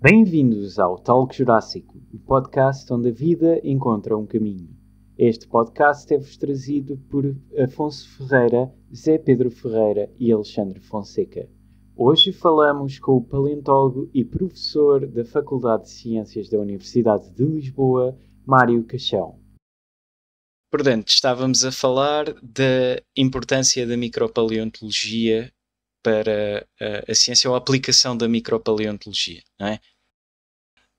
Bem-vindos ao Talk Jurássico, o podcast onde a vida encontra um caminho. Este podcast é-vos trazido por Afonso Ferreira, Zé Pedro Ferreira e Alexandre Fonseca. Hoje falamos com o paleontólogo e professor da Faculdade de Ciências da Universidade de Lisboa, Mário Caixão. Portanto, estávamos a falar da importância da micropaleontologia para a ciência ou a aplicação da micropaleontologia, não é?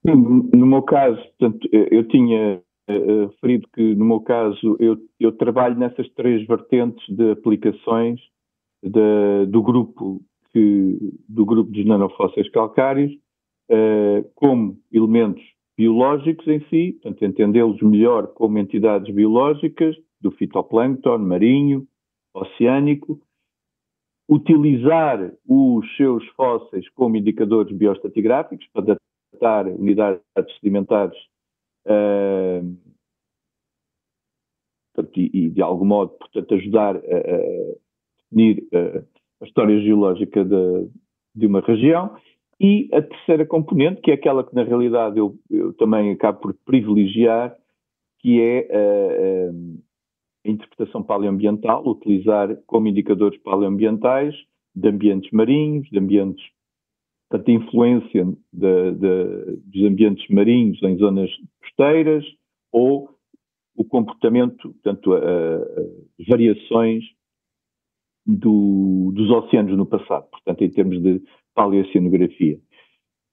No meu caso, portanto, eu tinha referido que, no meu caso, eu trabalho nessas três vertentes de aplicações do grupo dos nanofósseis calcários, como elementos biológicos em si, portanto, entendê-los melhor como entidades biológicas, do fitoplâncton, marinho, oceânico, utilizar os seus fósseis como indicadores bioestratigráficos para datar unidades sedimentares e de algum modo, portanto, ajudar a definir a história geológica de uma região. E a terceira componente, que é aquela que na realidade eu também acabo por privilegiar, que é a interpretação paleoambiental, utilizar como indicadores paleoambientais de ambientes marinhos, de ambientes, portanto, a influência dos ambientes marinhos em zonas costeiras ou o comportamento, portanto, as variações dos oceanos no passado, portanto, em termos de paleoceanografia.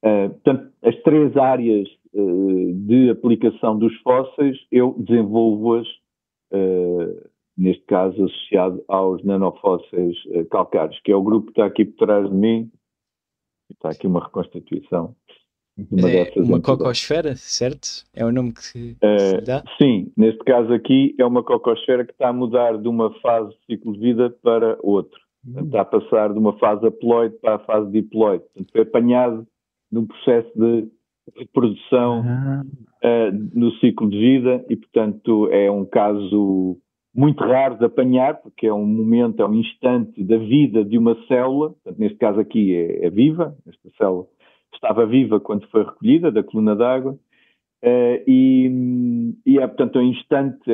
Portanto, as três áreas de aplicação dos fósseis, eu desenvolvo-as, neste caso, associado aos nanofósseis calcários, que é o grupo que está aqui por trás de mim. Está aqui uma reconstituição de uma dessas uma entidades. cocosfera, certo? É o nome que se lhe dá? Sim, neste caso aqui é uma cocosfera que está a mudar de uma fase de ciclo de vida para outra. Portanto, está a passar de uma fase haploide para a fase diploide. Portanto, foi apanhado num processo de reprodução no ciclo de vida e, portanto, é um caso muito raro de apanhar, porque é um momento, é um instante da vida de uma célula. Portanto, neste caso aqui é viva, esta célula estava viva quando foi recolhida da coluna d'água. E é, portanto, um instante,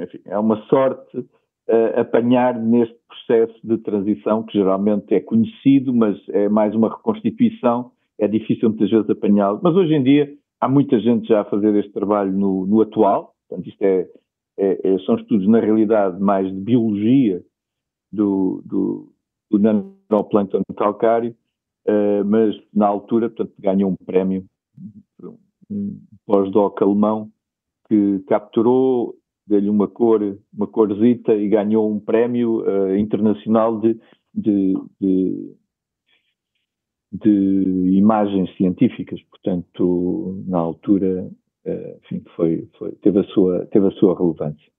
enfim, é uma sorte apanhar neste processo de transição, que geralmente é conhecido, mas é mais uma reconstituição, é difícil muitas vezes apanhá-lo. Mas hoje em dia há muita gente já a fazer este trabalho no atual, portanto, isto são estudos, na realidade, mais de biologia do nanoplâncton calcário, mas na altura, portanto, ganhou um prémio, um pós-doc alemão que capturou, deu-lhe uma corzita e ganhou um prémio internacional de imagens científicas. Portanto, na altura, enfim, teve a sua relevância.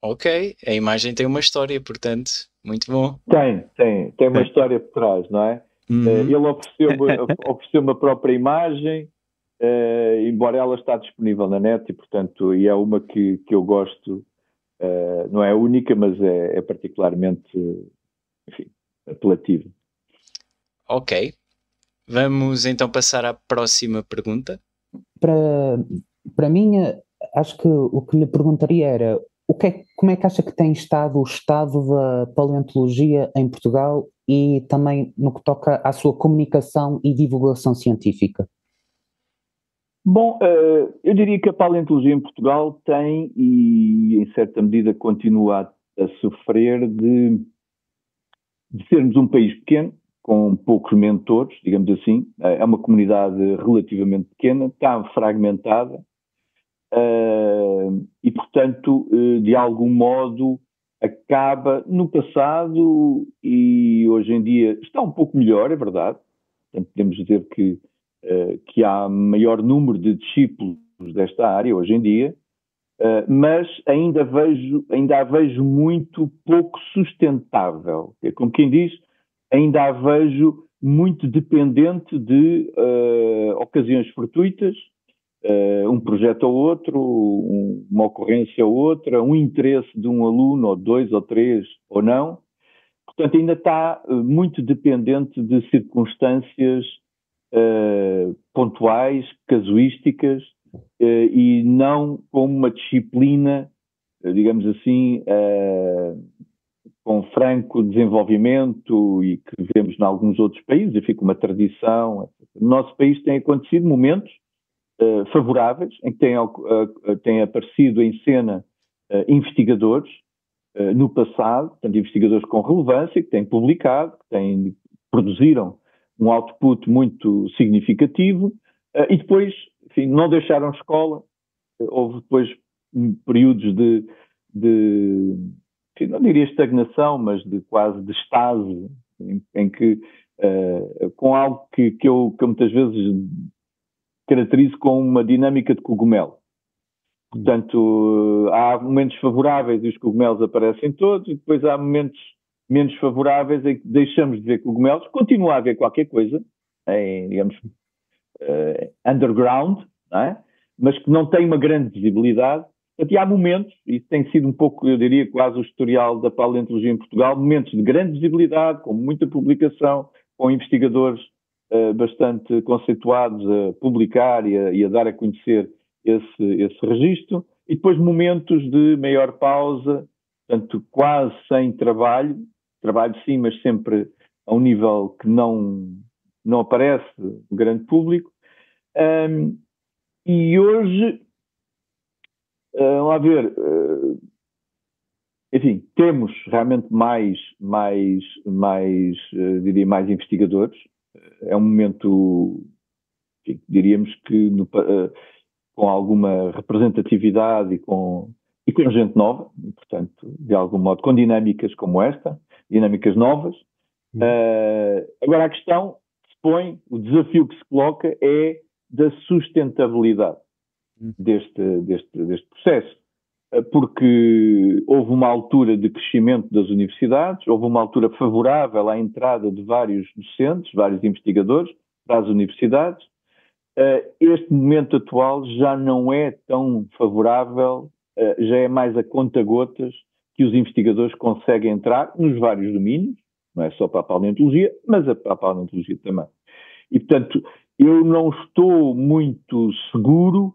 Ok, a imagem tem uma história, portanto, muito bom. Tem uma história por trás, não é? Ele ofereceu-me a própria imagem, embora ela está disponível na net e, portanto, é uma que eu gosto, não é a única, mas é particularmente, enfim, apelativa. Ok, vamos então passar à próxima pergunta. Para mim, acho que o que lhe perguntaria era como é que acha que tem estado o estado da paleontologia em Portugal e também no que toca à sua comunicação e divulgação científica? Bom, eu diria que a paleontologia em Portugal tem, e em certa medida continua a sofrer de sermos um país pequeno, com poucos mentores, digamos assim. É uma comunidade relativamente pequena, está fragmentada, e, portanto, de algum modo acaba no passado e hoje em dia está um pouco melhor, é verdade. Portanto, podemos dizer que há maior número de discípulos desta área hoje em dia, mas ainda a vejo muito pouco sustentável. Como quem diz, ainda a vejo muito dependente de ocasiões fortuitas, um projeto ou outro, uma ocorrência ou outra, um interesse de um aluno, ou dois, ou três, ou não. Portanto, ainda está muito dependente de circunstâncias pontuais, casuísticas, e não como uma disciplina, digamos assim, com franco desenvolvimento e que vemos em alguns outros países, e fica uma tradição. No nosso país tem acontecido momentos favoráveis, em que têm aparecido em cena investigadores no passado, portanto, investigadores com relevância, que têm publicado, que produziram um output muito significativo, e depois, enfim, não deixaram escola. Houve depois períodos enfim, não diria estagnação, mas de quase de estase, em que, com algo que eu muitas vezes caracterizo como uma dinâmica de cogumelo. Portanto, há momentos favoráveis e os cogumelos aparecem todos, e depois há momentos menos favoráveis em que deixamos de ver cogumelos, continua a haver qualquer coisa, digamos, underground, não é? Mas que não tem uma grande visibilidade. E há momentos, e isso tem sido um pouco, eu diria, quase o historial da paleontologia em Portugal, momentos de grande visibilidade, com muita publicação, com investigadores bastante conceituados a publicar e a dar a conhecer esse registro, e depois momentos de maior pausa, portanto, quase sem trabalho sim, mas sempre a um nível que não aparece no grande público. E hoje, vamos lá ver, enfim, temos realmente diria, mais investigadores. É um momento, enfim, diríamos que com alguma representatividade e com gente nova, e, portanto, de algum modo, com dinâmicas como esta, dinâmicas novas. Agora a questão que se põe, o desafio que se coloca é da sustentabilidade deste processo. Porque houve uma altura de crescimento das universidades, houve uma altura favorável à entrada de vários docentes, vários investigadores para as universidades. Este momento atual já não é tão favorável, já é mais a conta-gotas que os investigadores conseguem entrar nos vários domínios, não é só para a paleontologia, mas para a paleontologia também. E, portanto, eu não estou muito seguro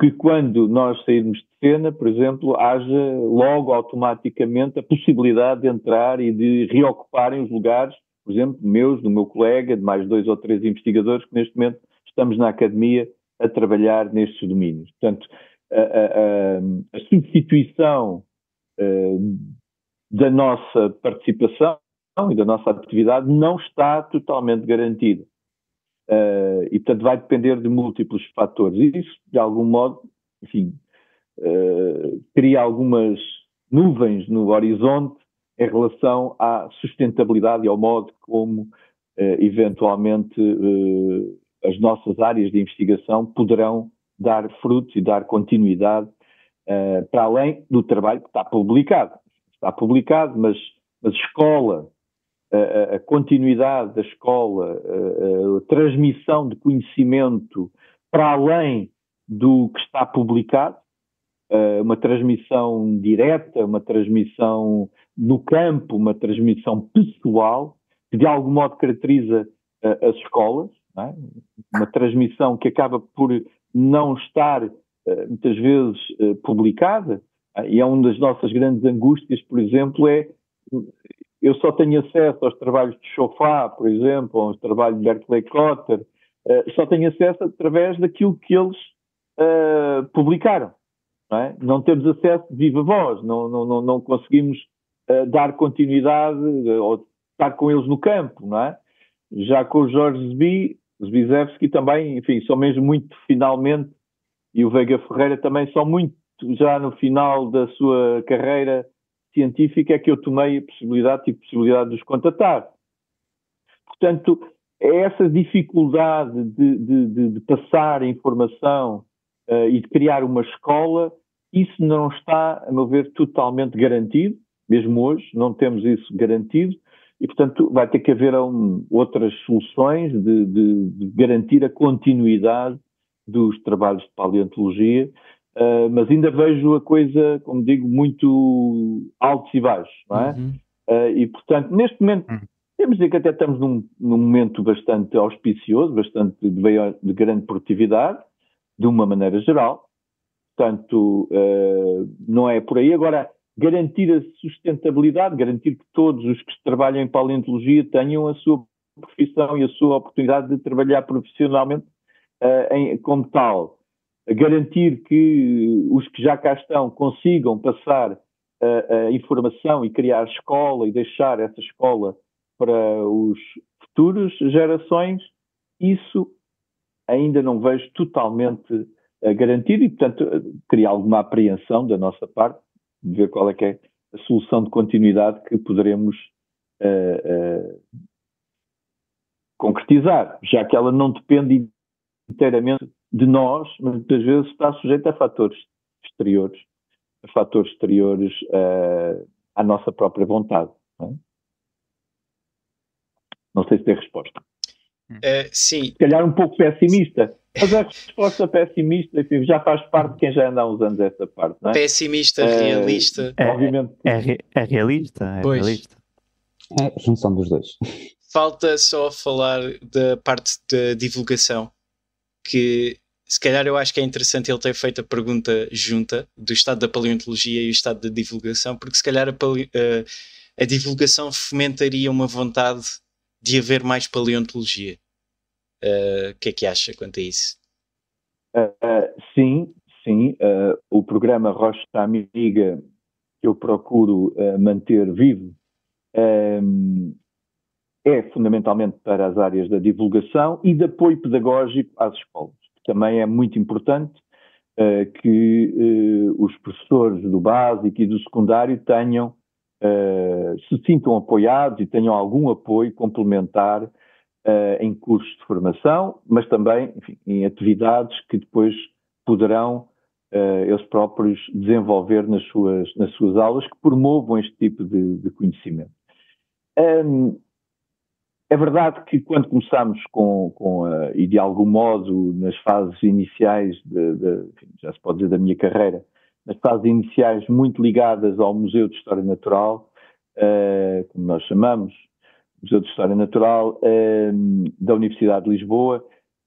que quando nós sairmos de cena, por exemplo, haja logo automaticamente a possibilidade de entrar e de reocuparem os lugares, por exemplo, do meu colega, de mais 2 ou 3 investigadores que neste momento estamos na academia a trabalhar nestes domínios. Portanto, a substituição da nossa participação e da nossa atividade não está totalmente garantida. E, portanto, vai depender de múltiplos fatores. E isso, de algum modo, enfim, cria algumas nuvens no horizonte em relação à sustentabilidade e ao modo como, eventualmente, as nossas áreas de investigação poderão dar frutos e dar continuidade para além do trabalho que está publicado. Está publicado, mas a escola, a continuidade da escola, a transmissão de conhecimento para além do que está publicado, uma transmissão direta, uma transmissão no campo, uma transmissão pessoal, que de algum modo caracteriza as escolas, não é? Uma transmissão que acaba por não estar muitas vezes publicada, e é uma das nossas grandes angústias, por exemplo, eu só tenho acesso aos trabalhos de Chofá, por exemplo, aos trabalhos de Berkeley Cotter, só tenho acesso através daquilo que eles publicaram. Não é? Não temos acesso de viva voz, não conseguimos dar continuidade ou estar com eles no campo, não é? Já com o Jorge Zbizewski também, enfim, só mesmo muito finalmente, e o Veiga Ferreira também só muito já no final da sua carreira científica é que eu tive possibilidade de os contatar. Portanto, é essa dificuldade de passar a informação e de criar uma escola, isso não está, a meu ver, totalmente garantido, mesmo hoje não temos isso garantido, e portanto vai ter que haver outras soluções de garantir a continuidade dos trabalhos de paleontologia, mas ainda vejo a coisa, como digo, muito altos e baixos, não é? E portanto, neste momento, temos de dizer que até estamos num momento bastante auspicioso, bastante de grande produtividade, de uma maneira geral. Portanto, não é por aí. Agora, garantir a sustentabilidade, garantir que todos os que trabalham em paleontologia tenham a sua profissão e a sua oportunidade de trabalhar profissionalmente como tal. Garantir que os que já cá estão consigam passar a informação e criar escola e deixar essa escola para os futuras gerações, isso ainda não vejo totalmente garantido e, portanto, teria alguma apreensão da nossa parte de ver qual é que é a solução de continuidade que poderemos concretizar, já que ela não depende inteiramente de nós, mas muitas vezes está sujeita a fatores exteriores à nossa própria vontade. Não sei se tem resposta. Sim. Se calhar um pouco pessimista, mas a resposta pessimista, enfim, já faz parte de quem já anda há uns anos essa parte, não é? Pessimista, realista. Obviamente. É realista, é Pois. realista. É a junção dos dois. Falta só falar da parte da divulgação, que se calhar eu acho que é interessante ele ter feito a pergunta junta do estado da paleontologia e o estado da divulgação, porque se calhar a divulgação fomentaria uma vontade de haver mais paleontologia. O que é que acha quanto a isso? Sim. O programa Rocha Amiga, que eu procuro manter vivo, é fundamentalmente para as áreas da divulgação e de apoio pedagógico às escolas. Também é muito importante que os professores do básico e do secundário se sintam apoiados e tenham algum apoio complementar em cursos de formação, mas também, enfim, em atividades que depois poderão eles próprios desenvolver nas suas aulas, que promovam este tipo de conhecimento. É verdade que quando começámos e de algum modo nas fases iniciais, enfim, já se pode dizer da minha carreira, nas fases iniciais muito ligadas ao Museu de História Natural, como nós chamamos, Museu de História Natural da Universidade de Lisboa,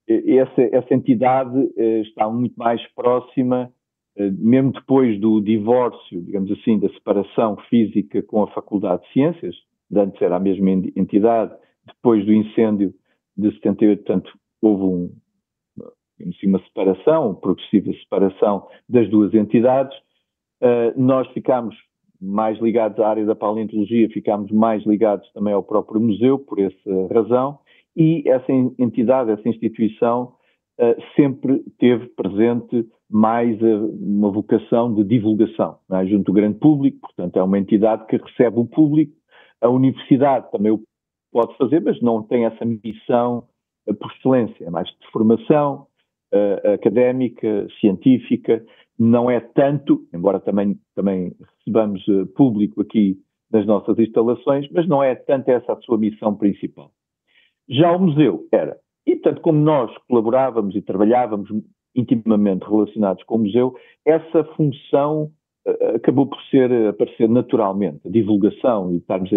essa entidade está muito mais próxima, mesmo depois do divórcio, digamos assim, da separação física com a Faculdade de Ciências, de antes era a mesma entidade, depois do incêndio de 78, portanto, houve uma separação, progressiva separação das duas entidades. Nós ficámos mais ligados à área da paleontologia, ficámos mais ligados também ao próprio museu, por essa razão, e essa entidade, essa instituição, sempre teve presente mais uma vocação de divulgação, não é? Junto do grande público, portanto é uma entidade que recebe o público. A universidade também o pode fazer, mas não tem essa missão por excelência, é mais de formação académica, científica, não é tanto, embora também recebamos público aqui nas nossas instalações, mas não é tanto essa a sua missão principal. Já o museu era. E, portanto, como nós colaborávamos e trabalhávamos intimamente relacionados com o museu, essa função acabou por aparecer naturalmente, a divulgação e estarmos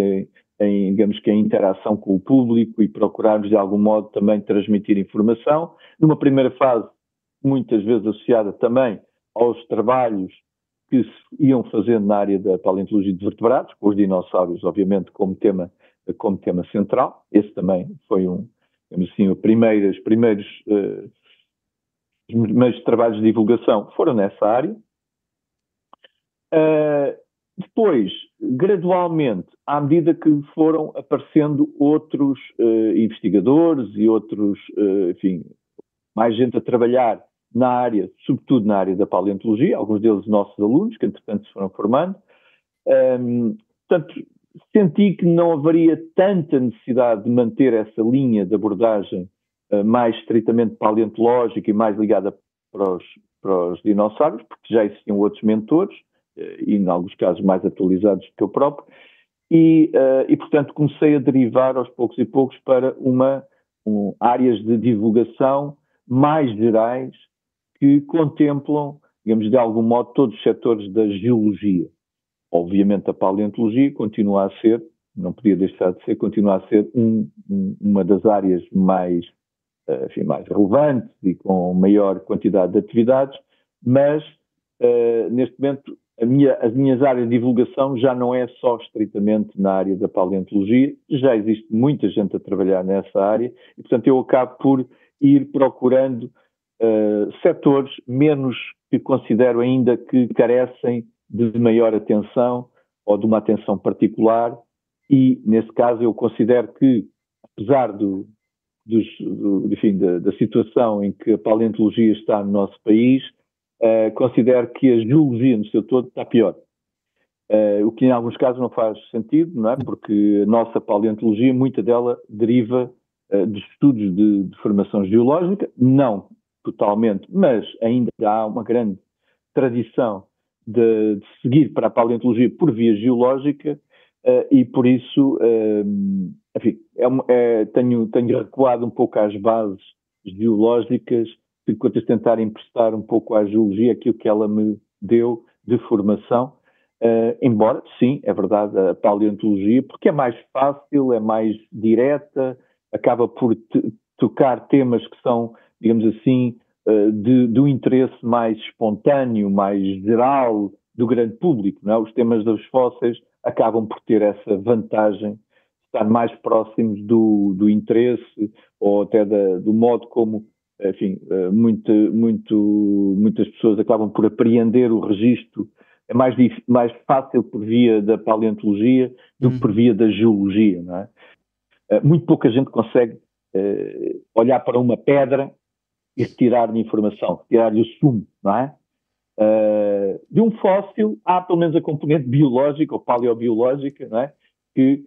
digamos que em interação com o público e procurarmos de algum modo também transmitir informação, numa primeira fase muitas vezes associada também aos trabalhos que se iam fazendo na área da paleontologia de vertebrados, com os dinossauros obviamente como tema central. Esse também foi digamos assim, os primeiros trabalhos de divulgação foram nessa área. Depois, gradualmente, à medida que foram aparecendo outros investigadores e outros, enfim, mais gente a trabalhar na área, sobretudo na área da paleontologia, alguns deles nossos alunos, que entretanto se foram formando. Portanto, senti que não haveria tanta necessidade de manter essa linha de abordagem mais estritamente paleontológica e mais ligada para os dinossauros, porque já existiam outros mentores, e em alguns casos mais atualizados do que eu próprio, e portanto comecei a derivar aos poucos e poucos para áreas de divulgação mais gerais que contemplam, digamos, de algum modo todos os setores da geologia. Obviamente a paleontologia continua a ser, não podia deixar de ser, continua a ser uma das áreas mais relevantes e com maior quantidade de atividades, mas neste momento as minhas áreas de divulgação já não é só estritamente na área da paleontologia, já existe muita gente a trabalhar nessa área e, portanto, eu acabo por ir procurando setores menos que considero ainda que carecem de maior atenção ou de uma atenção particular e, nesse caso, eu considero que, apesar da situação em que a paleontologia está no nosso país, considero que a geologia no seu todo está pior. O que em alguns casos não faz sentido, não é? Porque a nossa paleontologia, muita dela deriva dos estudos de formação geológica, não totalmente, mas ainda há uma grande tradição de seguir para a paleontologia por via geológica e por isso, enfim, tenho recuado um pouco às bases geológicas, enquanto tentar emprestar um pouco à geologia aquilo que ela me deu de formação, embora, sim, é verdade, a paleontologia, porque é mais fácil, é mais direta, acaba por tocar temas que são, digamos assim, do interesse mais espontâneo, mais geral do grande público, não é? Os temas dos fósseis acabam por ter essa vantagem de estar mais próximos do interesse ou até do modo como, enfim, muitas pessoas acabam por apreender o registro. É mais fácil por via da paleontologia do que por via da geologia, não é? Muito pouca gente consegue olhar para uma pedra e retirar-lhe informação, retirar-lhe o sumo, não é? De um fóssil há pelo menos a componente biológica ou paleobiológica, não é? Que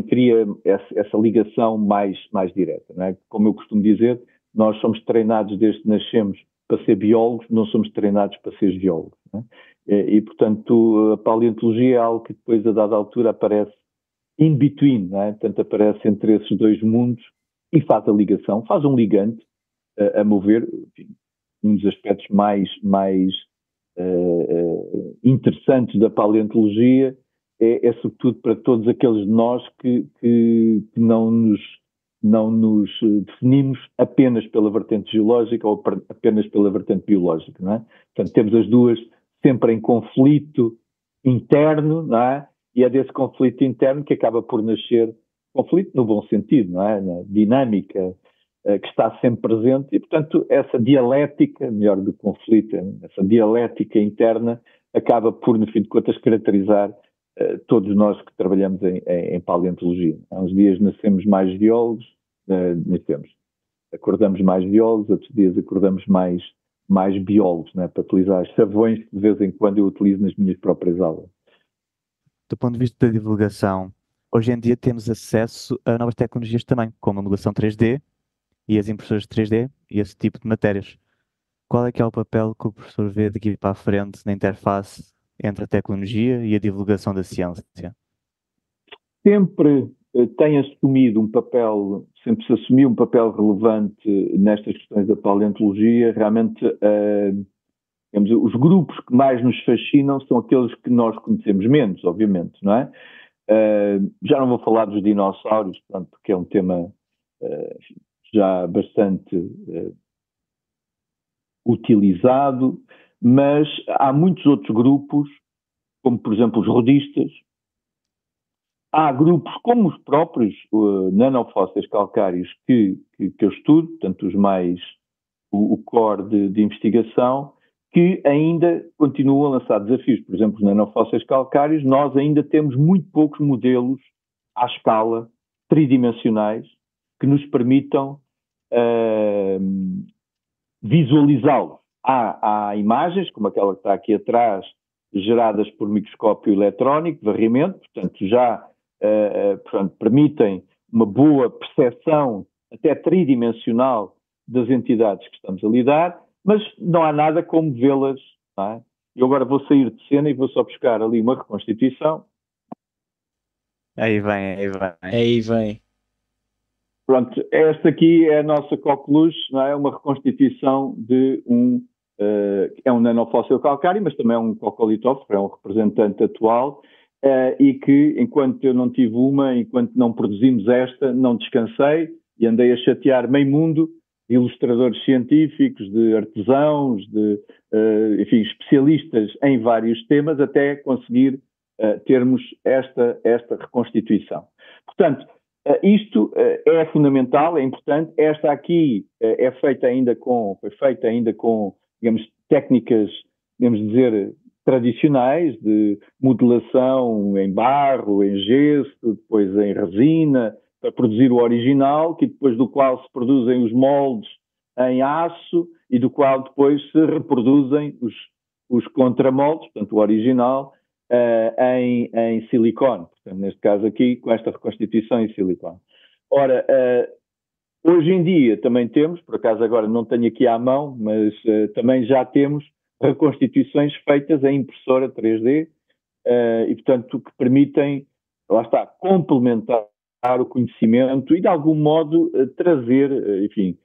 cria essa ligação mais direta, não é? Como eu costumo dizer, nós somos treinados desde que nascemos para ser biólogos, não somos treinados para ser geólogos, não é? E, portanto, a paleontologia é algo que depois, a dada altura, aparece in between, não é? Portanto, aparece entre esses dois mundos e faz a ligação, faz um ligante, a meu ver, enfim, um dos aspectos mais interessantes da paleontologia é sobretudo para todos aqueles de nós que não nos definimos apenas pela vertente geológica ou apenas pela vertente biológica, não é? Portanto, temos as duas sempre em conflito interno, não é? E é desse conflito interno que acaba por nascer conflito no bom sentido, não é? Na dinâmica que está sempre presente e, portanto, essa dialética, melhor do conflito, essa dialética interna acaba por, no fim de contas, caracterizar todos nós que trabalhamos em paleontologia. Há uns dias nascemos mais biólogos, acordamos mais biólogos, outros dias acordamos mais biólogos, né, para utilizar os chavões que de vez em quando eu utilizo nas minhas próprias aulas. Do ponto de vista da divulgação, hoje em dia temos acesso a novas tecnologias também, como a modelação 3D e as impressoras 3D e esse tipo de matérias. Qual é que é o papel que o professor vê daqui para a frente na interface entre a tecnologia e a divulgação da ciência? Sempre sempre se assumiu um papel relevante nestas questões da paleontologia. Realmente, os grupos que mais nos fascinam são aqueles que nós conhecemos menos, obviamente, não é? Já não vou falar dos dinossauros, portanto, porque é um tema já bastante utilizado, mas há muitos outros grupos, como por exemplo os rodistas. Há grupos como os próprios nanofósseis calcários que eu estudo, portanto o core de investigação, que ainda continuam a lançar desafios. Por exemplo, os nanofósseis calcários, nós ainda temos muito poucos modelos à escala, tridimensionais, que nos permitam visualizá-los. Há imagens, como aquela que está aqui atrás, geradas por microscópio eletrónico, de varrimento, portanto já permitem uma boa percepção até tridimensional das entidades que estamos a lidar, mas não há nada como vê-las, não é? Eu agora vou sair de cena e vou só buscar ali uma reconstituição. Aí vem. Pronto, esta aqui é a nossa coqueluche, não é? Uma reconstituição de é um nanofóssil calcário, mas também é um cocolitóforo, é um representante atual. e que, enquanto eu não tive uma, enquanto não produzimos esta, não descansei e andei a chatear meio mundo de ilustradores científicos, de artesãos, de, enfim, especialistas em vários temas, até conseguir termos esta reconstituição. Portanto, isto é fundamental, é importante. Esta aqui foi feita ainda com, digamos, técnicas, podemos dizer, tradicionais, de modelação em barro, em gesso, depois em resina, para produzir o original, depois do qual se produzem os moldes em aço e do qual depois se reproduzem os contramoldes, portanto o original, em silicone. Portanto, neste caso aqui, com esta reconstituição em silicone. Ora, hoje em dia também temos, por acaso agora não tenho aqui à mão, mas também já temos reconstituições feitas em impressora 3D e, portanto, que permitem, lá está, complementar o conhecimento e, de algum modo, trazer, enfim,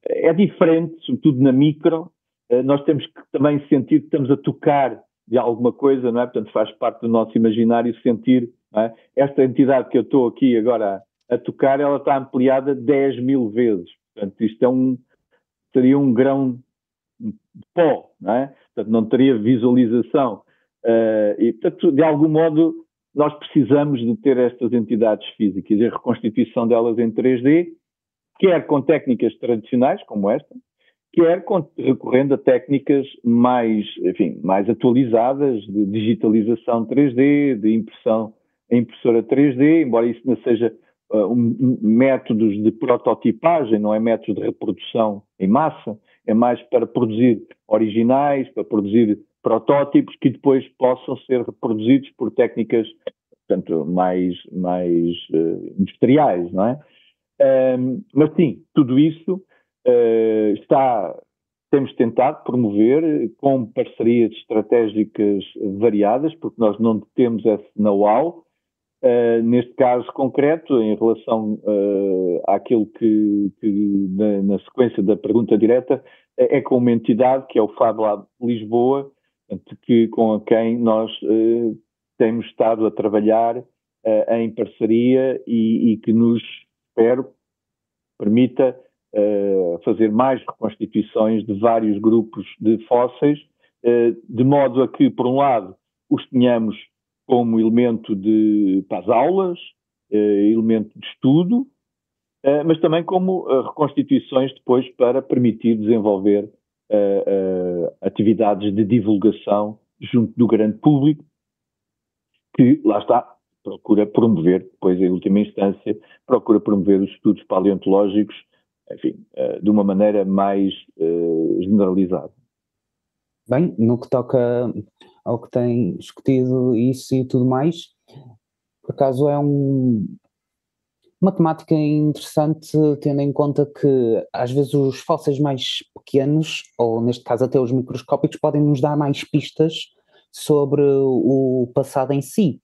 é diferente, sobretudo na micro, nós temos que também sentir que estamos a tocar de alguma coisa, não é? Portanto, faz parte do nosso imaginário sentir, não é? Esta entidade que eu estou aqui agora a tocar, ela está ampliada 10.000 vezes. Portanto, isto seria um grão de pó, não é? Portanto, não teria visualização. E, portanto, de algum modo, nós precisamos de ter estas entidades físicas e a reconstituição delas em 3D, quer com técnicas tradicionais, como esta, quer recorrendo a técnicas mais, enfim, mais atualizadas de digitalização 3D, de impressão em impressora 3D, embora isso não seja métodos de prototipagem, não é métodos de reprodução em massa, é mais para produzir originais, para produzir protótipos que depois possam ser reproduzidos por técnicas, portanto, mais industriais, não é? Mas sim, tudo isso temos tentado promover com parcerias estratégicas variadas, porque nós não temos esse know-how. Neste caso concreto, em relação àquilo que na sequência da pergunta direta, é com uma entidade que é o Fab Lab Lisboa, com quem nós temos estado a trabalhar em parceria e que nos, espero, permita fazer mais reconstituições de vários grupos de fósseis, de modo a que, por um lado, os tenhamos como elemento para as aulas, elemento de estudo, mas também como reconstituições depois para permitir desenvolver atividades de divulgação junto do grande público, que, lá está, procura promover, depois em última instância, procura promover os estudos paleontológicos, enfim, de uma maneira mais generalizada. Bem, no que toca ao que tem discutido isso e tudo mais, por acaso é uma temática interessante, tendo em conta que às vezes os fósseis mais pequenos, ou neste caso até os microscópicos, podem nos dar mais pistas sobre o passado em si.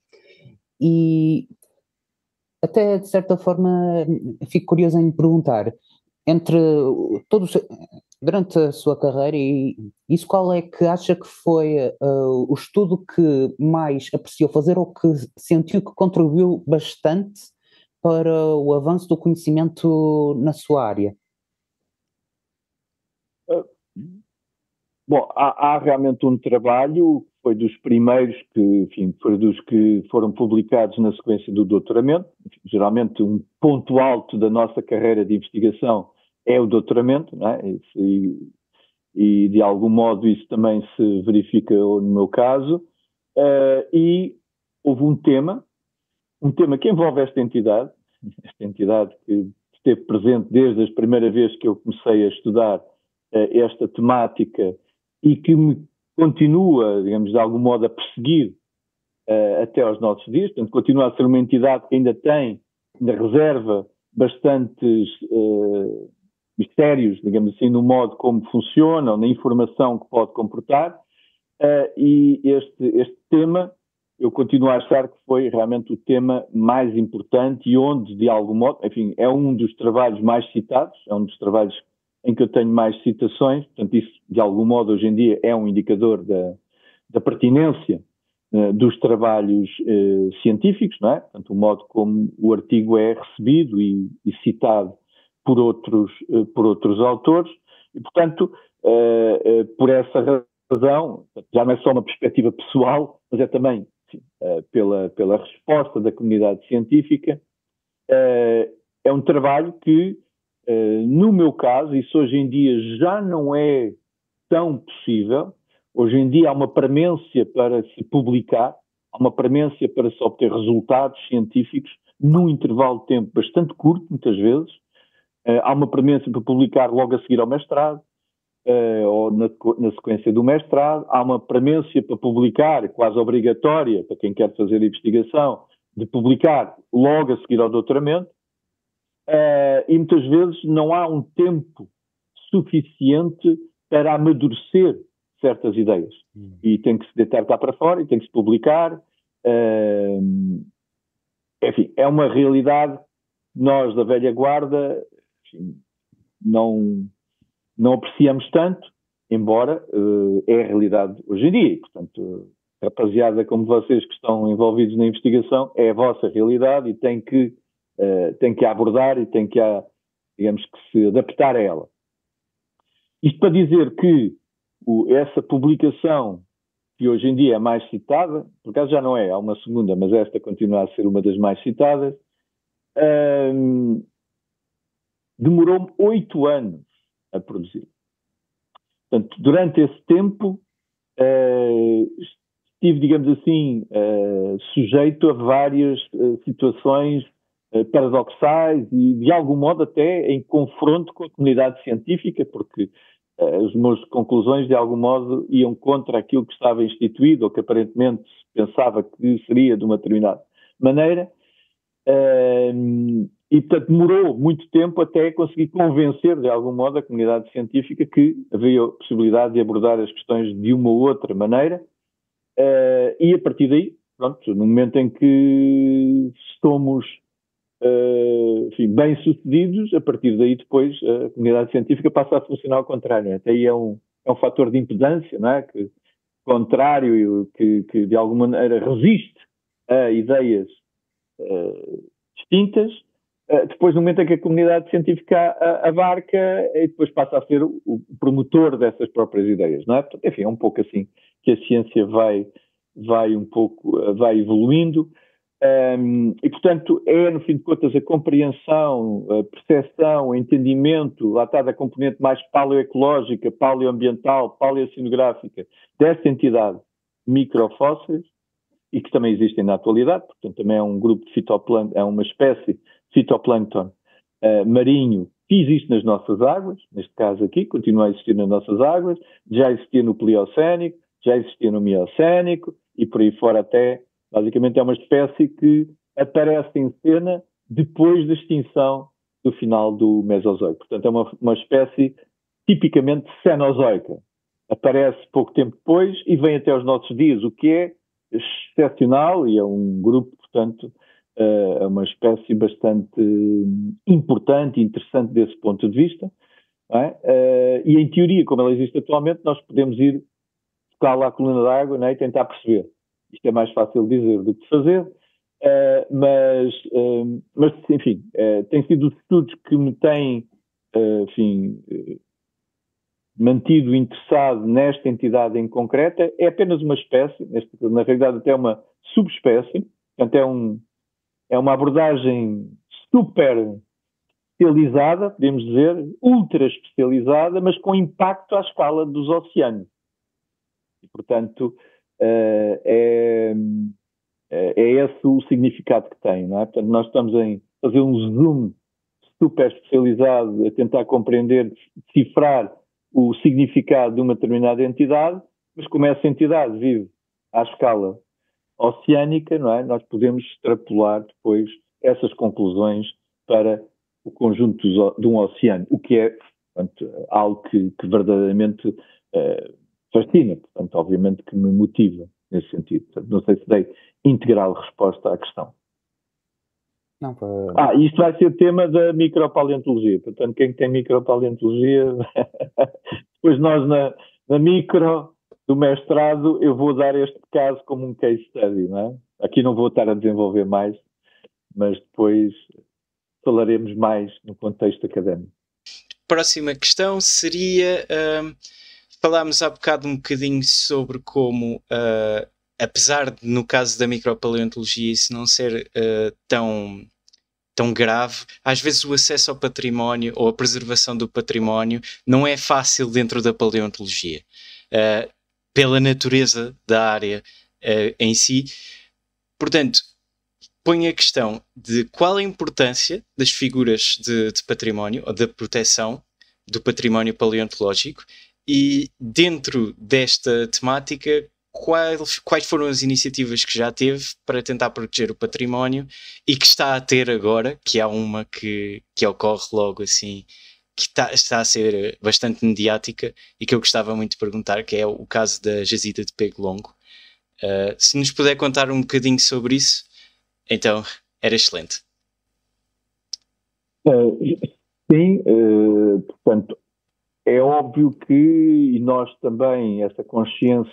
E até de certa forma fico curioso em perguntar, durante a sua carreira, isso qual é que acha que foi o estudo que mais apreciou fazer ou que sentiu que contribuiu bastante para o avanço do conhecimento na sua área? Bom, há realmente um trabalho, foi dos primeiros foi dos que foram publicados na sequência do doutoramento. Geralmente um ponto alto da nossa carreira de investigação é o doutoramento, não é? E de algum modo isso também se verifica no meu caso. E houve um tema que envolve esta entidade que esteve presente desde a primeira vez que eu comecei a estudar esta temática e que me continua, digamos, de algum modo a perseguir até aos nossos dias. Portanto, continua a ser uma entidade que ainda reserva bastantes mistérios, digamos assim, no modo como funciona, ou na informação que pode comportar, e este tema, eu continuo a achar que foi realmente o tema mais importante e onde, de algum modo, enfim, é um dos trabalhos mais citados, é um dos trabalhos em que eu tenho mais citações, portanto isso, de algum modo, hoje em dia é um indicador da pertinência dos trabalhos científicos, não é? Portanto, o modo como o artigo é recebido e citado por outros autores, e, portanto, por essa razão, já não é só uma perspectiva pessoal, mas é também, enfim, pela resposta da comunidade científica, é um trabalho que, no meu caso, isso hoje em dia já não é tão possível. Hoje em dia há uma premência para se publicar, há uma premência para se obter resultados científicos num intervalo de tempo bastante curto, muitas vezes. Há uma premência para publicar logo a seguir ao mestrado, ou na sequência do mestrado. Há uma premência para publicar, quase obrigatória, para quem quer fazer investigação, de publicar logo a seguir ao doutoramento. E muitas vezes não há um tempo suficiente para amadurecer certas ideias. E tem que se deitar cá para fora, e tem que se publicar. Enfim, é uma realidade. Nós, da velha guarda, enfim, não apreciamos tanto, embora é a realidade hoje em dia. E, portanto, rapaziada como vocês que estão envolvidos na investigação, é a vossa realidade e tem que abordar e tem que, digamos, que se adaptar a ela. Isto para dizer que essa publicação, que hoje em dia é mais citada, por acaso já não é, há uma segunda, mas esta continua a ser uma das mais citadas, demorou-me 8 anos a produzir. Portanto, durante esse tempo, estive, digamos assim, sujeito a várias situações paradoxais e, de algum modo, até em confronto com a comunidade científica, porque as minhas conclusões, de algum modo, iam contra aquilo que estava instituído ou que aparentemente se pensava que seria de uma determinada maneira. E, portanto, demorou muito tempo até conseguir convencer, de algum modo, a comunidade científica que havia a possibilidade de abordar as questões de uma ou outra maneira. E, a partir daí, pronto, no momento em que somos enfim, bem-sucedidos, a partir daí depois a comunidade científica passa a funcionar ao contrário. Até aí é um fator de impedância, não é? Que, contrário, que de alguma maneira resiste a ideias distintas. Depois, no momento em que a comunidade científica abarca, e depois passa a ser o promotor dessas próprias ideias, não é? Portanto, enfim, é um pouco assim que a ciência vai evoluindo. E, portanto, no fim de contas, a compreensão, a percepção, o entendimento, lá está da componente mais paleoecológica, paleoambiental, paleoceanográfica dessa entidade microfósseis, e que também existem na atualidade, portanto, também é um grupo de fitoplâncton, é uma espécie de fitoplâncton marinho que existe nas nossas águas, neste caso aqui, continua a existir nas nossas águas, já existia no Pliocénico, já existia no Miocénico, e por aí fora até. Basicamente é uma espécie que aparece em cena depois da extinção do final do Mesozoico. Portanto, é uma espécie tipicamente cenozoica. Aparece pouco tempo depois e vem até aos nossos dias, o que é excepcional e é um grupo, portanto, é uma espécie bastante importante e interessante desse ponto de vista. Não é? E em teoria, como ela existe atualmente, nós podemos ir tocar lá a coluna d'água, não é? E tentar perceber. Isto é mais fácil dizer do que fazer, mas enfim, têm sido os estudos que me têm, enfim, mantido interessado nesta entidade em concreta. É apenas uma espécie, na realidade até uma subespécie, portanto é uma abordagem super especializada, podemos dizer, ultra especializada, mas com impacto à escala dos oceanos. E, portanto, é esse o significado que tem, não é? Portanto, nós estamos a fazer um zoom super especializado, a tentar compreender, decifrar o significado de uma determinada entidade, mas como essa entidade vive à escala oceânica, não é? Nós podemos extrapolar depois essas conclusões para o conjunto de um oceano, o que é, portanto, algo que verdadeiramente fascina, portanto, obviamente que me motiva nesse sentido. Portanto, não sei se dei integral resposta à questão. Não, isto vai ser tema da micropaleontologia. Portanto, quem tem micropaleontologia, depois nós na micro do mestrado, eu vou dar este caso como um case study, não é? Aqui não vou estar a desenvolver mais, mas depois falaremos mais no contexto académico. Próxima questão seria, falámos há bocado um bocadinho sobre como, apesar de, no caso da micropaleontologia, isso não ser tão grave, às vezes o acesso ao património ou a preservação do património não é fácil dentro da paleontologia, pela natureza da área em si. Portanto, põe a questão de qual a importância das figuras de património ou da proteção do património paleontológico, e dentro desta temática, quais foram as iniciativas que já teve para tentar proteger o património e que está a ter agora, que há uma que ocorre logo assim, que está a ser bastante mediática e que eu gostava muito de perguntar, que é o caso da jazida de Pego Longo. Se nos puder contar um bocadinho sobre isso, então era excelente. Sim, portanto, é óbvio que, e nós também, essa consciência,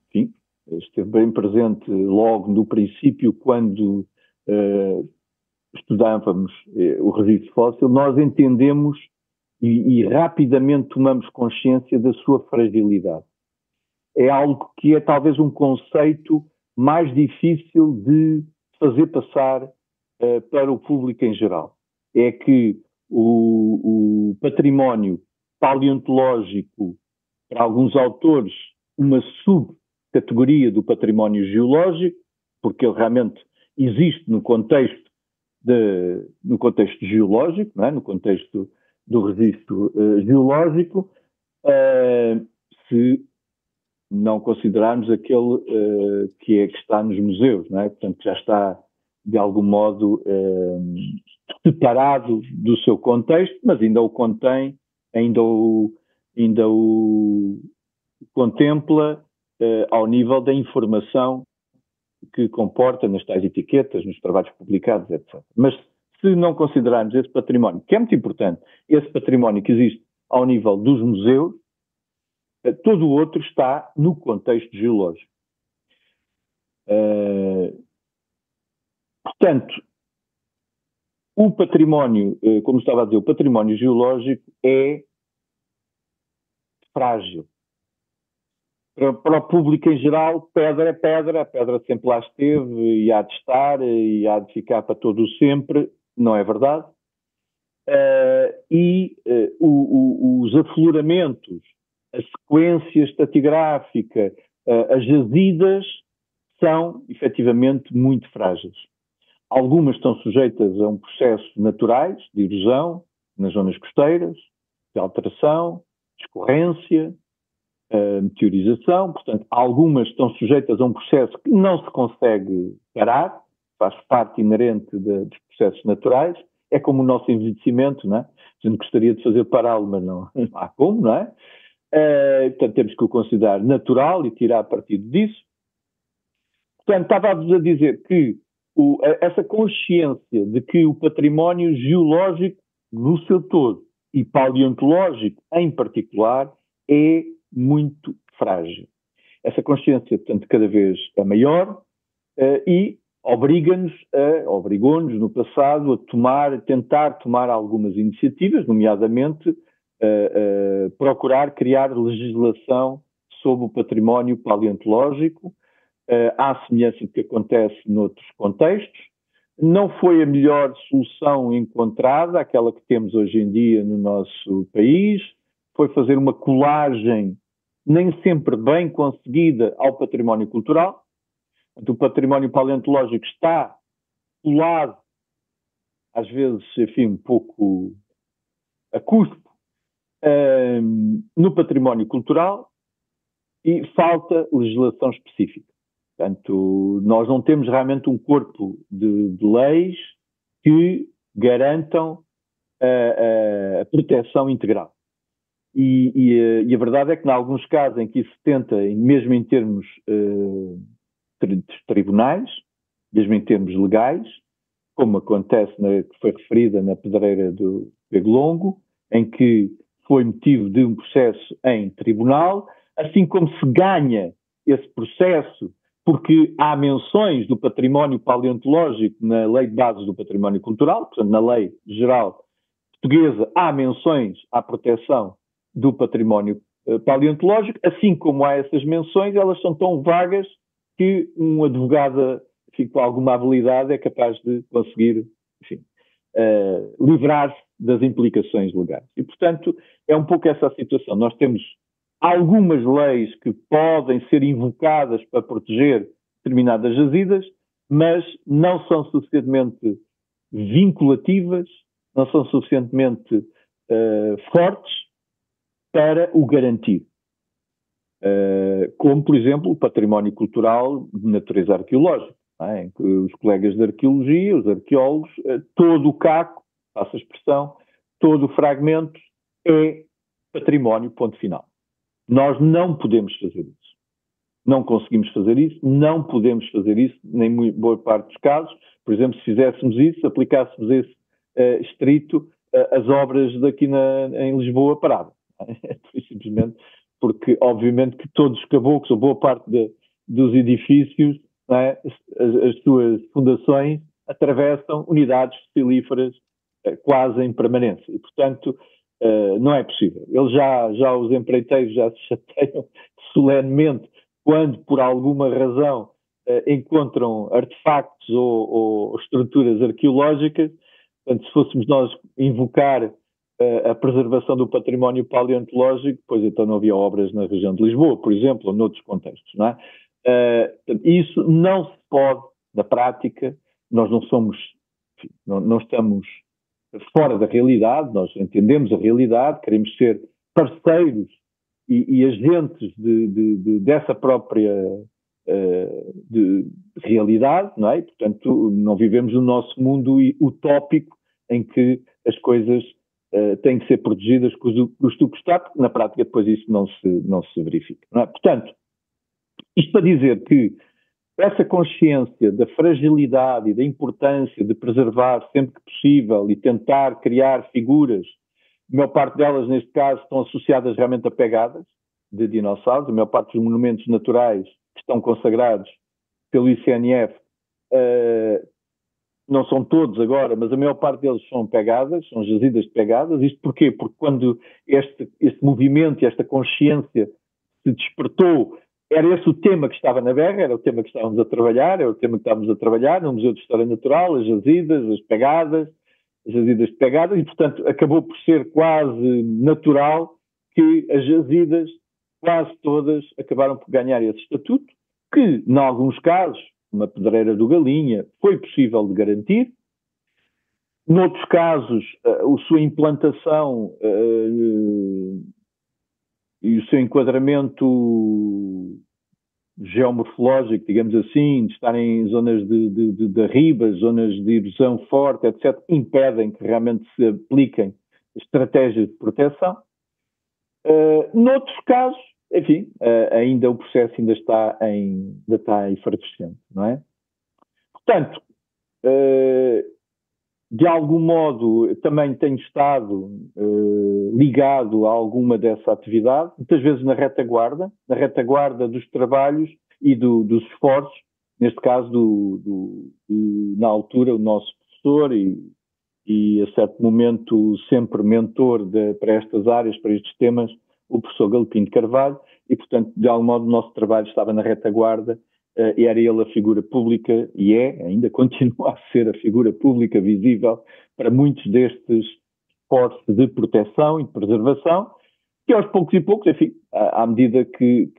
enfim, esteve bem presente logo no princípio, quando estudávamos o registro fóssil, nós entendemos e rapidamente tomamos consciência da sua fragilidade. É algo que é talvez um conceito mais difícil de fazer passar para o público em geral. É que o património paleontológico, para alguns autores, uma subcategoria do património geológico, porque ele realmente existe no contexto geológico, não é? No contexto do registro geológico, se não considerarmos aquele que está nos museus, não é? Portanto, que já está, de algum modo, separado do seu contexto, mas ainda o contém, ainda o contempla ao nível da informação que comporta nas tais etiquetas, nos trabalhos publicados, etc. Mas se não considerarmos esse património, que é muito importante, esse património que existe ao nível dos museus, todo o outro está no contexto geológico. Portanto, o património, como estava a dizer, o património geológico é frágil. Para o público em geral, pedra é pedra, a pedra sempre lá esteve e há de estar e há de ficar para todo o sempre, não é verdade. Os afloramentos, a sequência estratigráfica, as jazidas são efetivamente muito frágeis. Algumas estão sujeitas a um processo naturais de erosão nas zonas costeiras, de alteração, de escorrência, meteorização. Portanto, algumas estão sujeitas a um processo que não se consegue parar, faz parte inerente dos processos naturais. É como o nosso envelhecimento, não é? A gente gostaria de fazer pará-lo, mas não há como, não é? Portanto, temos que o considerar natural e tirar partido disso. Portanto, estava-vos a dizer que essa consciência de que o património geológico no seu todo e paleontológico em particular é muito frágil. Essa consciência, portanto, cada vez é maior e obrigou-nos no passado a tentar tomar algumas iniciativas, nomeadamente procurar criar legislação sobre o património paleontológico, à semelhança do que acontece noutros contextos. Não foi a melhor solução encontrada, aquela que temos hoje em dia no nosso país, foi fazer uma colagem nem sempre bem conseguida ao património cultural. O património paleontológico está colado, às vezes, enfim, um pouco a custo, no património cultural e falta legislação específica. Portanto, nós não temos realmente um corpo de leis que garantam a proteção integral. E a verdade é que, em alguns casos em que isso se tenta, mesmo em termos tribunais, mesmo em termos legais, como acontece, que foi referida na pedreira do Pego Longo, em que foi motivo de um processo em tribunal, assim como se ganha esse processo, porque há menções do património paleontológico na Lei de Bases do Património Cultural, portanto, na Lei Geral Portuguesa, há menções à proteção do património paleontológico, assim como há essas menções, elas são tão vagas que um advogado, enfim, com alguma habilidade é capaz de conseguir, enfim, livrar-se das implicações legais. E, portanto, é um pouco essa a situação. Nós temos algumas leis que podem ser invocadas para proteger determinadas jazidas, mas não são suficientemente vinculativas, não são suficientemente fortes para o garantir. Como, por exemplo, o património cultural de natureza arqueológica, em que os colegas de arqueologia, os arqueólogos, todo o caco, faço a expressão, todo o fragmento é património, ponto final. Nós não podemos fazer isso. Não conseguimos fazer isso, não podemos fazer isso, nem boa parte dos casos. Por exemplo, se fizéssemos isso, aplicássemos esse estrito, as obras daqui em Lisboa paravam. Simplesmente porque, obviamente, que todos os caboclos, ou boa parte dos edifícios, não é, as suas fundações atravessam unidades fossilíferas quase em permanência. E, portanto, não é possível. Eles já os empreiteiros já se chateiam solenemente quando, por alguma razão, encontram artefactos ou estruturas arqueológicas. Portanto, se fôssemos nós invocar a preservação do património paleontológico, pois então não havia obras na região de Lisboa, por exemplo, ou noutros contextos, não é? Isso não se pode, na prática, nós não somos, enfim, não estamos fora da realidade, nós entendemos a realidade, queremos ser parceiros e agentes dessa própria de realidade, não é? E, portanto, não vivemos no nosso mundo utópico em que as coisas têm que ser protegidas com os tubos de escape, porque na prática depois isso não se verifica, não é? Portanto, isto para dizer que essa consciência da fragilidade e da importância de preservar sempre que possível e tentar criar figuras, a maior parte delas, neste caso, estão associadas realmente a pegadas de dinossauros, a maior parte dos monumentos naturais que estão consagrados pelo ICNF, não são todos agora, mas a maior parte deles são pegadas, são jazidas de pegadas. Isto porquê? Porque quando este movimento e esta consciência se despertou, era esse o tema que estava na berra, era o tema que estávamos a trabalhar, era o tema que estávamos a trabalhar no Museu de História Natural, as jazidas, as jazidas de pegadas, e portanto acabou por ser quase natural que as jazidas, quase todas, acabaram por ganhar esse estatuto, que, em alguns casos, uma pedreira do Galinha, foi possível de garantir. Noutros casos, a sua implantação e o seu enquadramento geomorfológico, digamos assim, de estarem em zonas de arribas, zonas de erosão forte, etc., impedem que realmente se apliquem estratégias de proteção. Noutros casos, enfim, ainda o processo ainda está em efervescente, não é? Portanto, de algum modo, também tenho estado ligado a alguma dessa atividade, muitas vezes na retaguarda dos trabalhos e dos esforços, neste caso, na altura, o nosso professor e a certo momento sempre mentor para estas áreas, para estes temas, o professor Galopim de Carvalho, e, portanto, de algum modo, o nosso trabalho estava na retaguarda, e era ele a figura pública, e ainda continua a ser a figura pública visível para muitos destes esforços de proteção e de preservação, que aos poucos e poucos, enfim, à medida que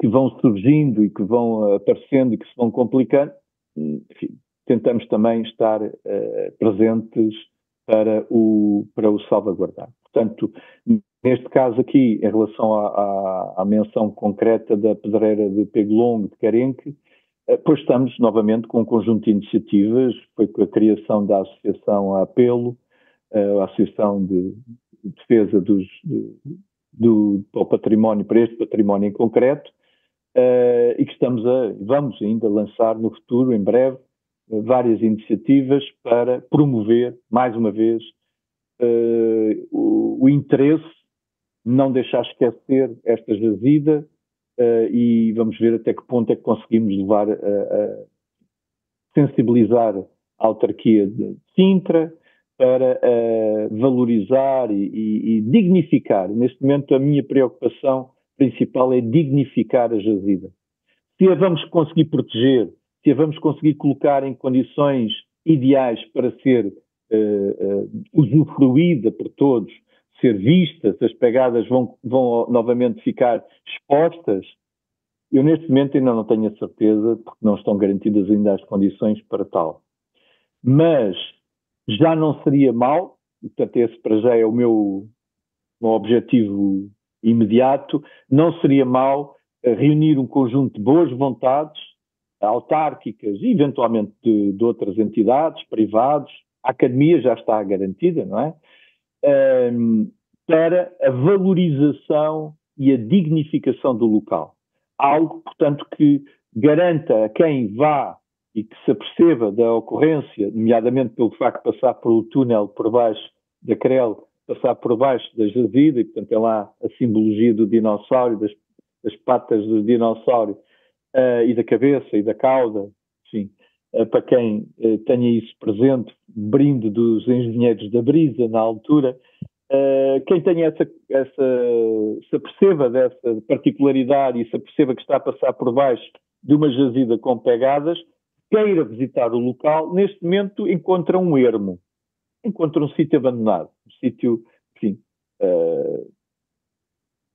vão surgindo e que vão aparecendo e que se vão complicando, enfim, tentamos também estar presentes para o salvaguardar. Portanto, neste caso aqui, em relação à menção concreta da pedreira de Pego Longo de Carenque, pois estamos novamente com um conjunto de iniciativas, foi com a criação da Associação a Apelo, a Associação de Defesa do Património, para este património em concreto, e que vamos ainda lançar no futuro, em breve, várias iniciativas para promover, mais uma vez, o interesse não deixar esquecer esta jazida e vamos ver até que ponto é que conseguimos levar a sensibilizar a autarquia de Sintra para valorizar e dignificar. Neste momento, a minha preocupação principal é dignificar a jazida. Se a vamos conseguir proteger, se a vamos conseguir colocar em condições ideais para ser usufruída por todos, ser vista, se as pegadas vão novamente ficar expostas, eu neste momento ainda não tenho a certeza, porque não estão garantidas ainda as condições para tal. Mas já não seria mal, portanto esse para já é o meu objetivo imediato, não seria mal reunir um conjunto de boas vontades autárquicas e eventualmente de outras entidades, privados, a academia já está garantida, não é? Para a valorização e a dignificação do local. Algo, portanto, que garanta a quem vá e que se aperceba da ocorrência, nomeadamente pelo facto de passar pelo túnel por baixo da Crel, passar por baixo da jazida, e portanto tem lá a simbologia do dinossauro, das patas do dinossauro, e da cabeça e da cauda, enfim, para quem tenha isso presente, brinde dos engenheiros da brisa na altura, quem tenha se aperceba dessa particularidade e se aperceba que está a passar por baixo de uma jazida com pegadas, queira visitar o local, neste momento encontra um ermo, encontra um sítio abandonado, um sítio, enfim,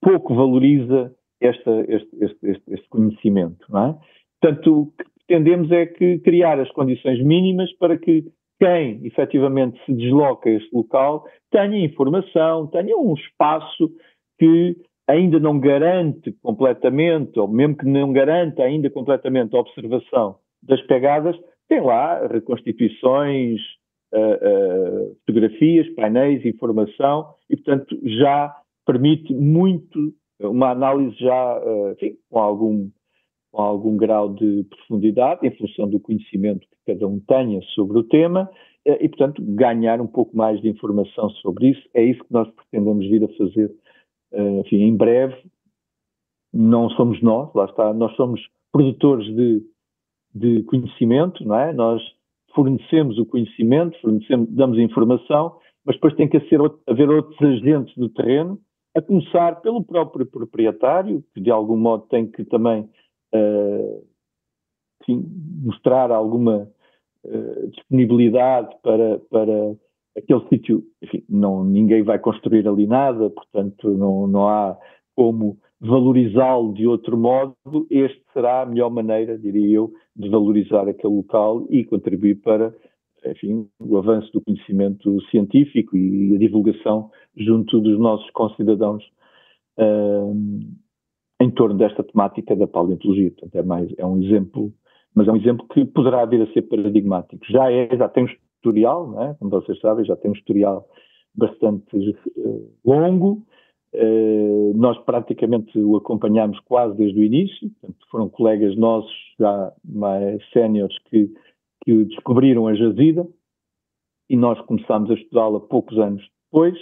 pouco valoriza este conhecimento, não é? Portanto, o que pretendemos é que criar as condições mínimas para que quem efetivamente se desloca a este local tenha informação, tenha um espaço que ainda não garante completamente, ou mesmo que não garanta ainda completamente a observação das pegadas, tem lá reconstituições, fotografias, painéis, informação, e portanto já permite muito uma análise já, enfim, com algum grau de profundidade, em função do conhecimento que cada um tenha sobre o tema, e, portanto, ganhar um pouco mais de informação sobre isso. É isso que nós pretendemos vir a fazer, enfim, em breve. Não somos nós, lá está, nós somos produtores de conhecimento, não é? Nós fornecemos o conhecimento, damos informação, mas depois tem que haver outros agentes do terreno, a começar pelo próprio proprietário, que de algum modo tem que também enfim, mostrar alguma disponibilidade para aquele sítio. Enfim, ninguém vai construir ali nada, portanto não há como valorizá-lo de outro modo. Este será a melhor maneira, diria eu, de valorizar aquele local e contribuir para, enfim, o avanço do conhecimento científico e a divulgação junto dos nossos concidadãos em torno desta temática da paleontologia. Portanto, é um exemplo, mas é um exemplo que poderá vir a ser paradigmático. Já tem um historial, não é? Como vocês sabem, já tem um historial bastante longo. Nós praticamente o acompanhámos quase desde o início. Portanto, foram colegas nossos, já mais séniores, que descobriram a jazida, e nós começámos a estudá-la poucos anos depois,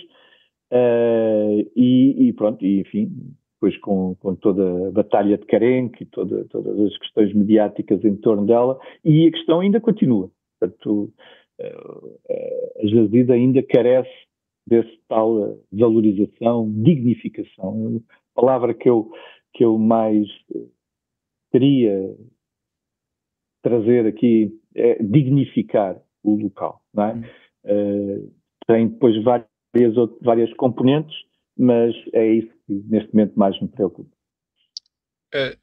e pronto, e enfim, depois com toda a batalha de Carenque e todas as questões mediáticas em torno dela, e a questão ainda continua. Portanto, a jazida ainda carece desse tal valorização, dignificação. A palavra que eu mais queria trazer aqui é dignificar o local, não é? Tem depois várias componentes, mas é isso que neste momento mais me preocupa.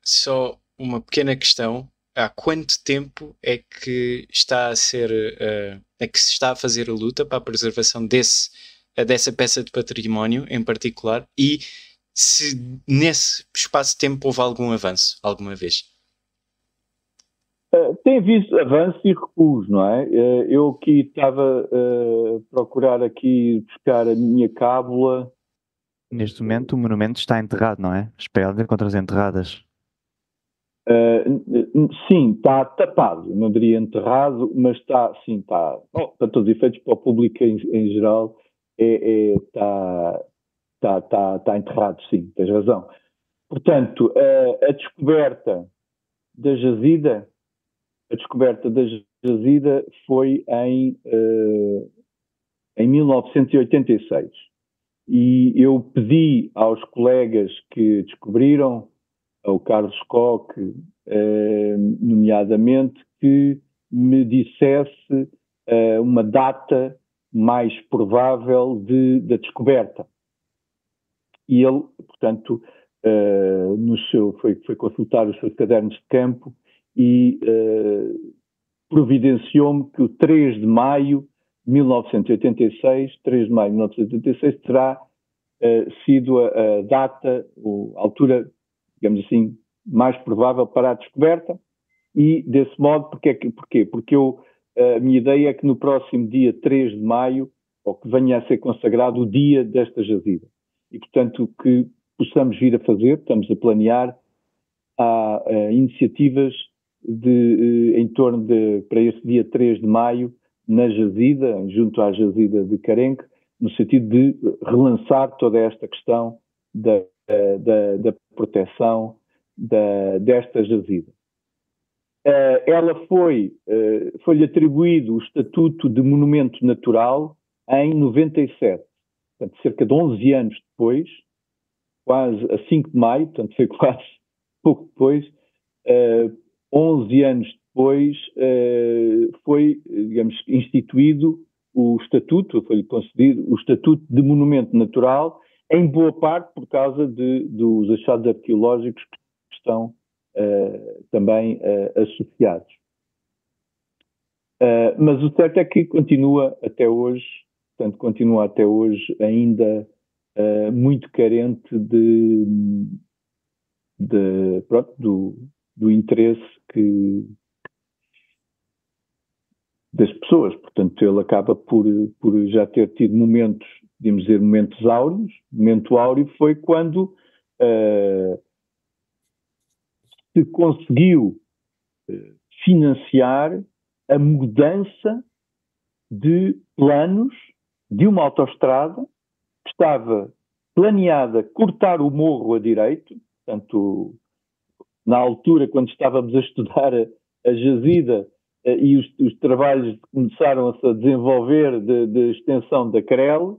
Só uma pequena questão: há quanto tempo é que está a ser é que se está a fazer a luta para a preservação dessa peça de património em particular, e se nesse espaço de tempo houve algum avanço alguma vez? Tem havido avanço e recuo, não é? Eu aqui estava a procurar aqui buscar a minha cábula. Neste momento o monumento está enterrado, não é? As pedras encontram-se enterradas. Sim, está tapado, não diria enterrado, mas está, sim, está, para todos os efeitos, para o público em geral, está está enterrado, sim, tens razão. Portanto, a descoberta da jazida foi em 1986. E eu pedi aos colegas que descobriram, ao Carlos Koch, nomeadamente, que me dissesse uma data mais provável da descoberta. E ele, portanto, foi consultar os seus cadernos de campo e providenciou-me que o 3 de maio de 1986 terá sido a data, a altura, digamos assim, mais provável para a descoberta. E, desse modo, porquê? Porque a minha ideia é que no próximo dia 3 de maio, ou que venha a ser consagrado o dia desta jazida. E, portanto, que possamos vir a fazer, estamos a planear, há iniciativas em torno para esse dia 3 de maio, na jazida, junto à jazida de Carenque, no sentido de relançar toda esta questão da proteção desta jazida. Ela foi-lhe atribuído o estatuto de monumento natural em 97, portanto, cerca de 11 anos depois, quase a 5 de maio, portanto foi quase pouco depois, 11 anos depois foi, digamos, instituído o estatuto, foi-lhe concedido o estatuto de monumento natural, em boa parte por causa dos achados arqueológicos que estão também associados. Mas o certo é que continua até hoje ainda muito carente do interesse das pessoas. Portanto, ele acaba por já ter tido momentos, podemos dizer, momentos áureos. O momento áureo foi quando se conseguiu financiar a mudança de planos de uma autoestrada que estava planeada cortar o morro a direito, portanto, na altura, quando estávamos a estudar a jazida e os trabalhos começaram a se desenvolver de extensão da CREL,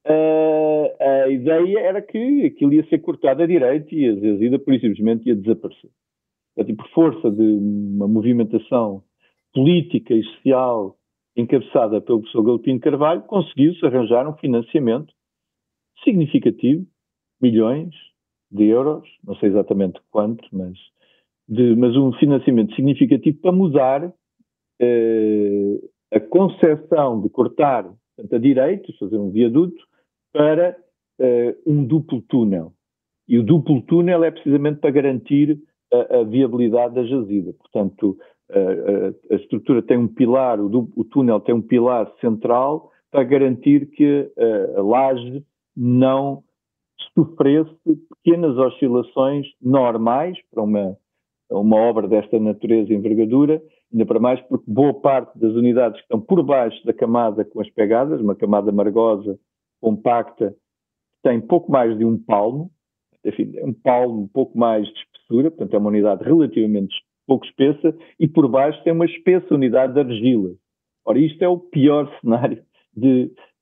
a ideia era que aquilo ia ser cortado a direito e a jazida, por simplesmente, ia desaparecer. Portanto, e por força de uma movimentação política e social encabeçada pelo professor Galopim Carvalho, conseguiu-se arranjar um financiamento significativo, milhões de euros, não sei exatamente quanto, mas um financiamento significativo para mudar a concepção de cortar, portanto, a direita, fazer um viaduto, para um duplo túnel. E o duplo túnel é precisamente para garantir a viabilidade da jazida. Portanto, a estrutura tem um pilar, o túnel tem um pilar central para garantir que a laje não sofresse pequenas oscilações normais para uma obra desta natureza e envergadura, ainda para mais porque boa parte das unidades que estão por baixo da camada com as pegadas, uma camada margosa, compacta, tem pouco mais de um palmo, enfim, um palmo um pouco mais de espessura, portanto é uma unidade relativamente pouco espessa, e por baixo tem uma espessa unidade de argila. Ora, isto é o pior cenário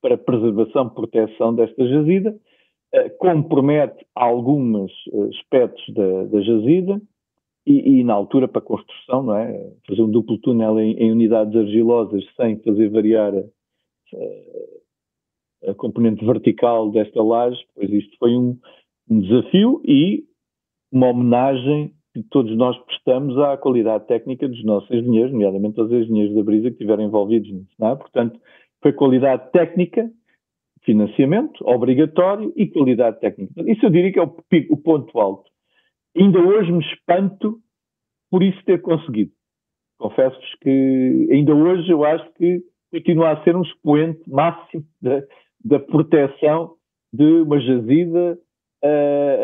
para preservação e proteção desta jazida, compromete alguns aspectos da jazida e na altura para a construção, não é? Fazer um duplo túnel em unidades argilosas sem fazer variar a componente vertical desta laje, pois isto foi um desafio e uma homenagem que todos nós prestamos à qualidade técnica dos nossos engenheiros, nomeadamente aos engenheiros da Brisa que estiveram envolvidos nisso, não é? Portanto, foi qualidade técnica, financiamento obrigatório e qualidade técnica. Isso eu diria que é o ponto alto. Ainda hoje me espanto por isso ter conseguido. Confesso-vos que ainda hoje eu acho que continua a ser um expoente máximo da proteção de uma jazida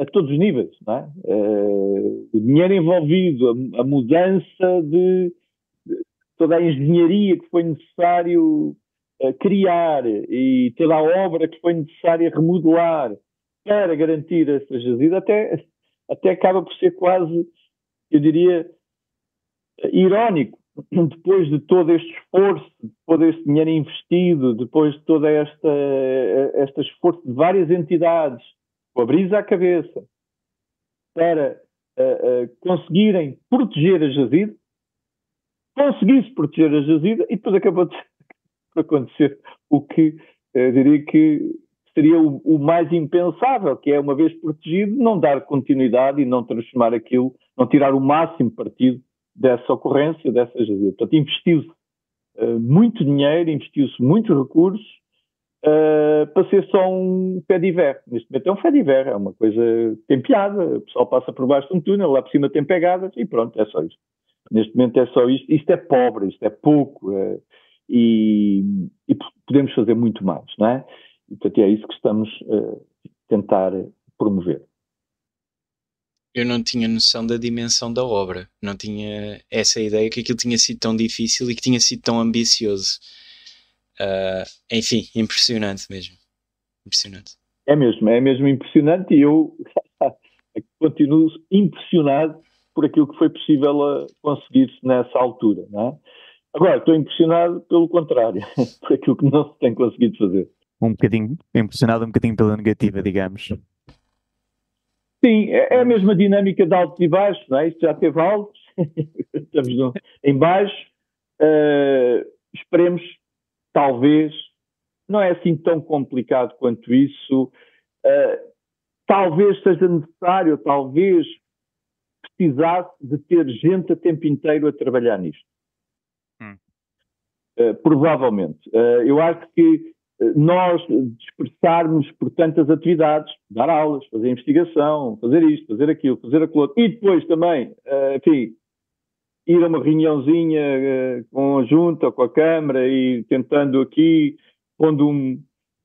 a todos os níveis, não é? O dinheiro envolvido, a mudança de toda a engenharia que foi necessário criar e toda a obra que foi necessária remodelar para garantir essa jazida até acaba por ser quase, eu diria, irónico, depois de todo este esforço, depois deste dinheiro investido, depois de todo este esforço de várias entidades, com a brisa à cabeça, para conseguirem proteger a jazida, conseguisse proteger a jazida e depois acabou de acontecer o que diria que seria o mais impensável, que é, uma vez protegido, não dar continuidade e não transformar aquilo, não tirar o máximo partido dessa ocorrência, dessa jazida. Portanto, investiu-se muito dinheiro, investiu-se muitos recursos para ser só um fait divers. Neste momento é um fait divers, é uma coisa que tem piada, o pessoal passa por baixo de um túnel, lá por cima tem pegadas e pronto, é só isto. Neste momento é só isto. Isto é pobre, isto é pouco e podemos fazer muito mais, não é? E, portanto, é isso que estamos a tentar promover. Eu não tinha noção da dimensão da obra, não tinha essa ideia que aquilo tinha sido tão difícil e que tinha sido tão ambicioso. Enfim, impressionante mesmo. Impressionante. É mesmo impressionante, e eu continuo impressionado por aquilo que foi possível conseguir-se nessa altura, não é? Agora, estou impressionado pelo contrário, por aquilo que não se tem conseguido fazer. Um bocadinho, impressionado um bocadinho pela negativa, digamos. Sim, é a mesma dinâmica de altos e baixos, não é? Isto já teve altos, estamos em baixo, esperemos, talvez, não é assim tão complicado quanto isso, talvez seja necessário, talvez precisasse de ter gente a tempo inteiro a trabalhar nisto. Provavelmente. Eu acho que nós dispersarmos por tantas atividades, dar aulas, fazer investigação, fazer isto, fazer aquilo, fazer aquilo outro, e depois também, enfim, ir a uma reuniãozinha com a junta ou com a Câmara e tentando aqui,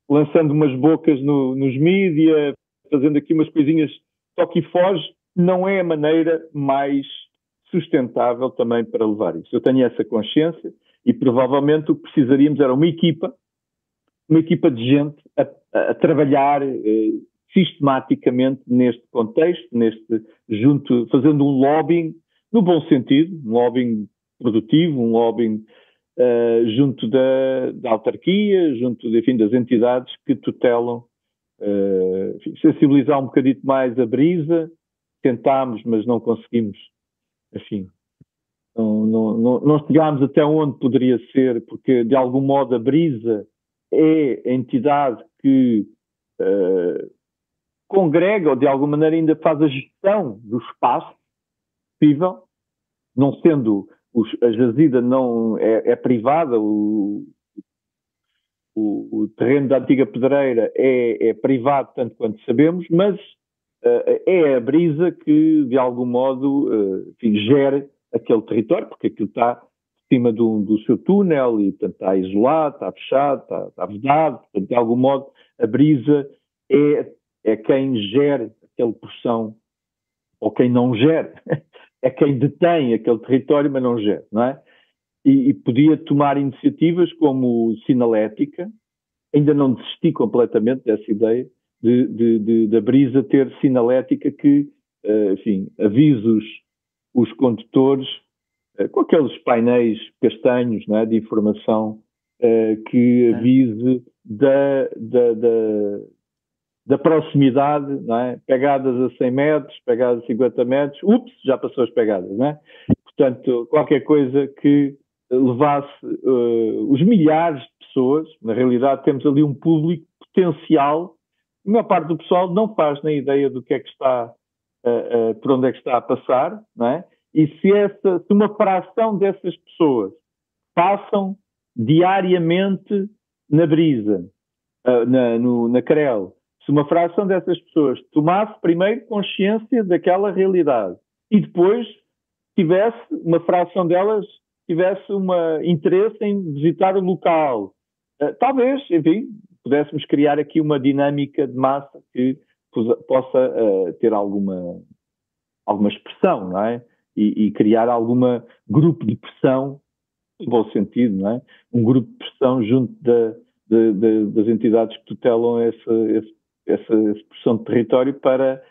lançando umas bocas nos mídia, fazendo aqui umas coisinhas toque e foge, não é a maneira mais sustentável também para levar isso. Eu tenho essa consciência e provavelmente o que precisaríamos era uma equipa de gente a trabalhar sistematicamente neste contexto, fazendo um lobbying, no bom sentido, um lobbying produtivo, um lobbying junto da autarquia, junto, enfim, das entidades que tutelam, enfim, sensibilizar um bocadinho mais a brisa. Tentámos, mas não conseguimos, enfim, não chegámos até onde poderia ser, porque de algum modo a brisa é a entidade que congrega ou de alguma maneira ainda faz a gestão do espaço possível, não sendo a jazida não é privada, o terreno da antiga pedreira é privado tanto quanto sabemos, mas é a brisa que de algum modo enfim, gera aquele território, porque aquilo está em cima do seu túnel e, portanto, está isolado, está fechado, está vedado, portanto, de algum modo a brisa é quem gera aquela porção, ou quem não gera, é quem detém aquele território, mas não gera, não é? E podia tomar iniciativas como sinalética, ainda não desisti completamente dessa ideia, da brisa ter sinalética que, enfim, avise os condutores com aqueles painéis castanhos, não é, de informação que avise da proximidade, não é? Pegadas a 100 metros, pegadas a 50 metros, já passou as pegadas, não é? Portanto, qualquer coisa que levasse os milhares de pessoas, na realidade temos ali um público potencial, a maior parte do pessoal não faz nem ideia do que é que está, por onde é que está a passar, não é? E se uma fração dessas pessoas passam diariamente na brisa, na Crel, se uma fração dessas pessoas tomasse primeiro consciência daquela realidade e depois tivesse, uma fração delas tivesse interesse em visitar o local, talvez, enfim, pudéssemos criar aqui uma dinâmica de massa que possa ter alguma expressão, não é? E criar algum grupo de pressão, no bom sentido, não é? Um grupo de pressão junto das entidades que tutelam essa expressão de território para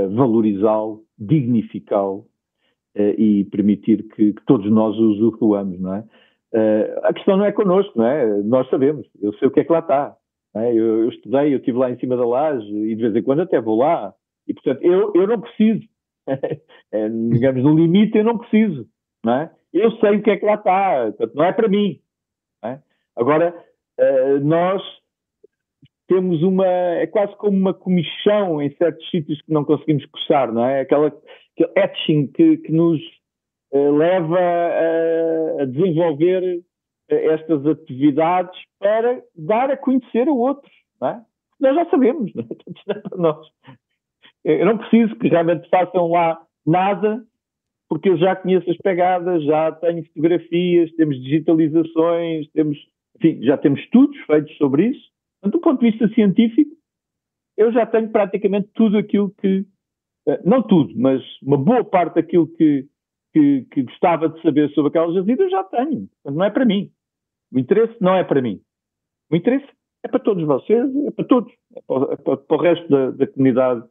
valorizá-lo, dignificá-lo e permitir que todos nós o usufruamos, não é? A questão não é connosco, não é? Nós sabemos, eu sei o que é que lá está. Não é? Eu estudei, eu estive lá em cima da laje e de vez em quando até vou lá. E, portanto, eu não preciso. Digamos, no limite eu não preciso. Não é? Eu sei o que é que lá está. Portanto, não é para mim. Não é? Agora, nós temos é quase como uma comichão em certos sítios que não conseguimos coçar, não é? Aquele etching que nos leva a desenvolver estas atividades para dar a conhecer a outros, não é? Nós já sabemos, não é? Isto não é para nós. Eu não preciso que realmente façam lá nada, porque eu já conheço as pegadas, já tenho fotografias, temos digitalizações, enfim, já temos estudos feitos sobre isso. Portanto, do ponto de vista científico, eu já tenho praticamente tudo aquilo que, não tudo, mas uma boa parte daquilo que gostava de saber sobre aquelas jazidas, eu já tenho. Portanto, não é para mim. O interesse não é para mim. O interesse é para todos vocês, é para todos. É para o resto da comunidade,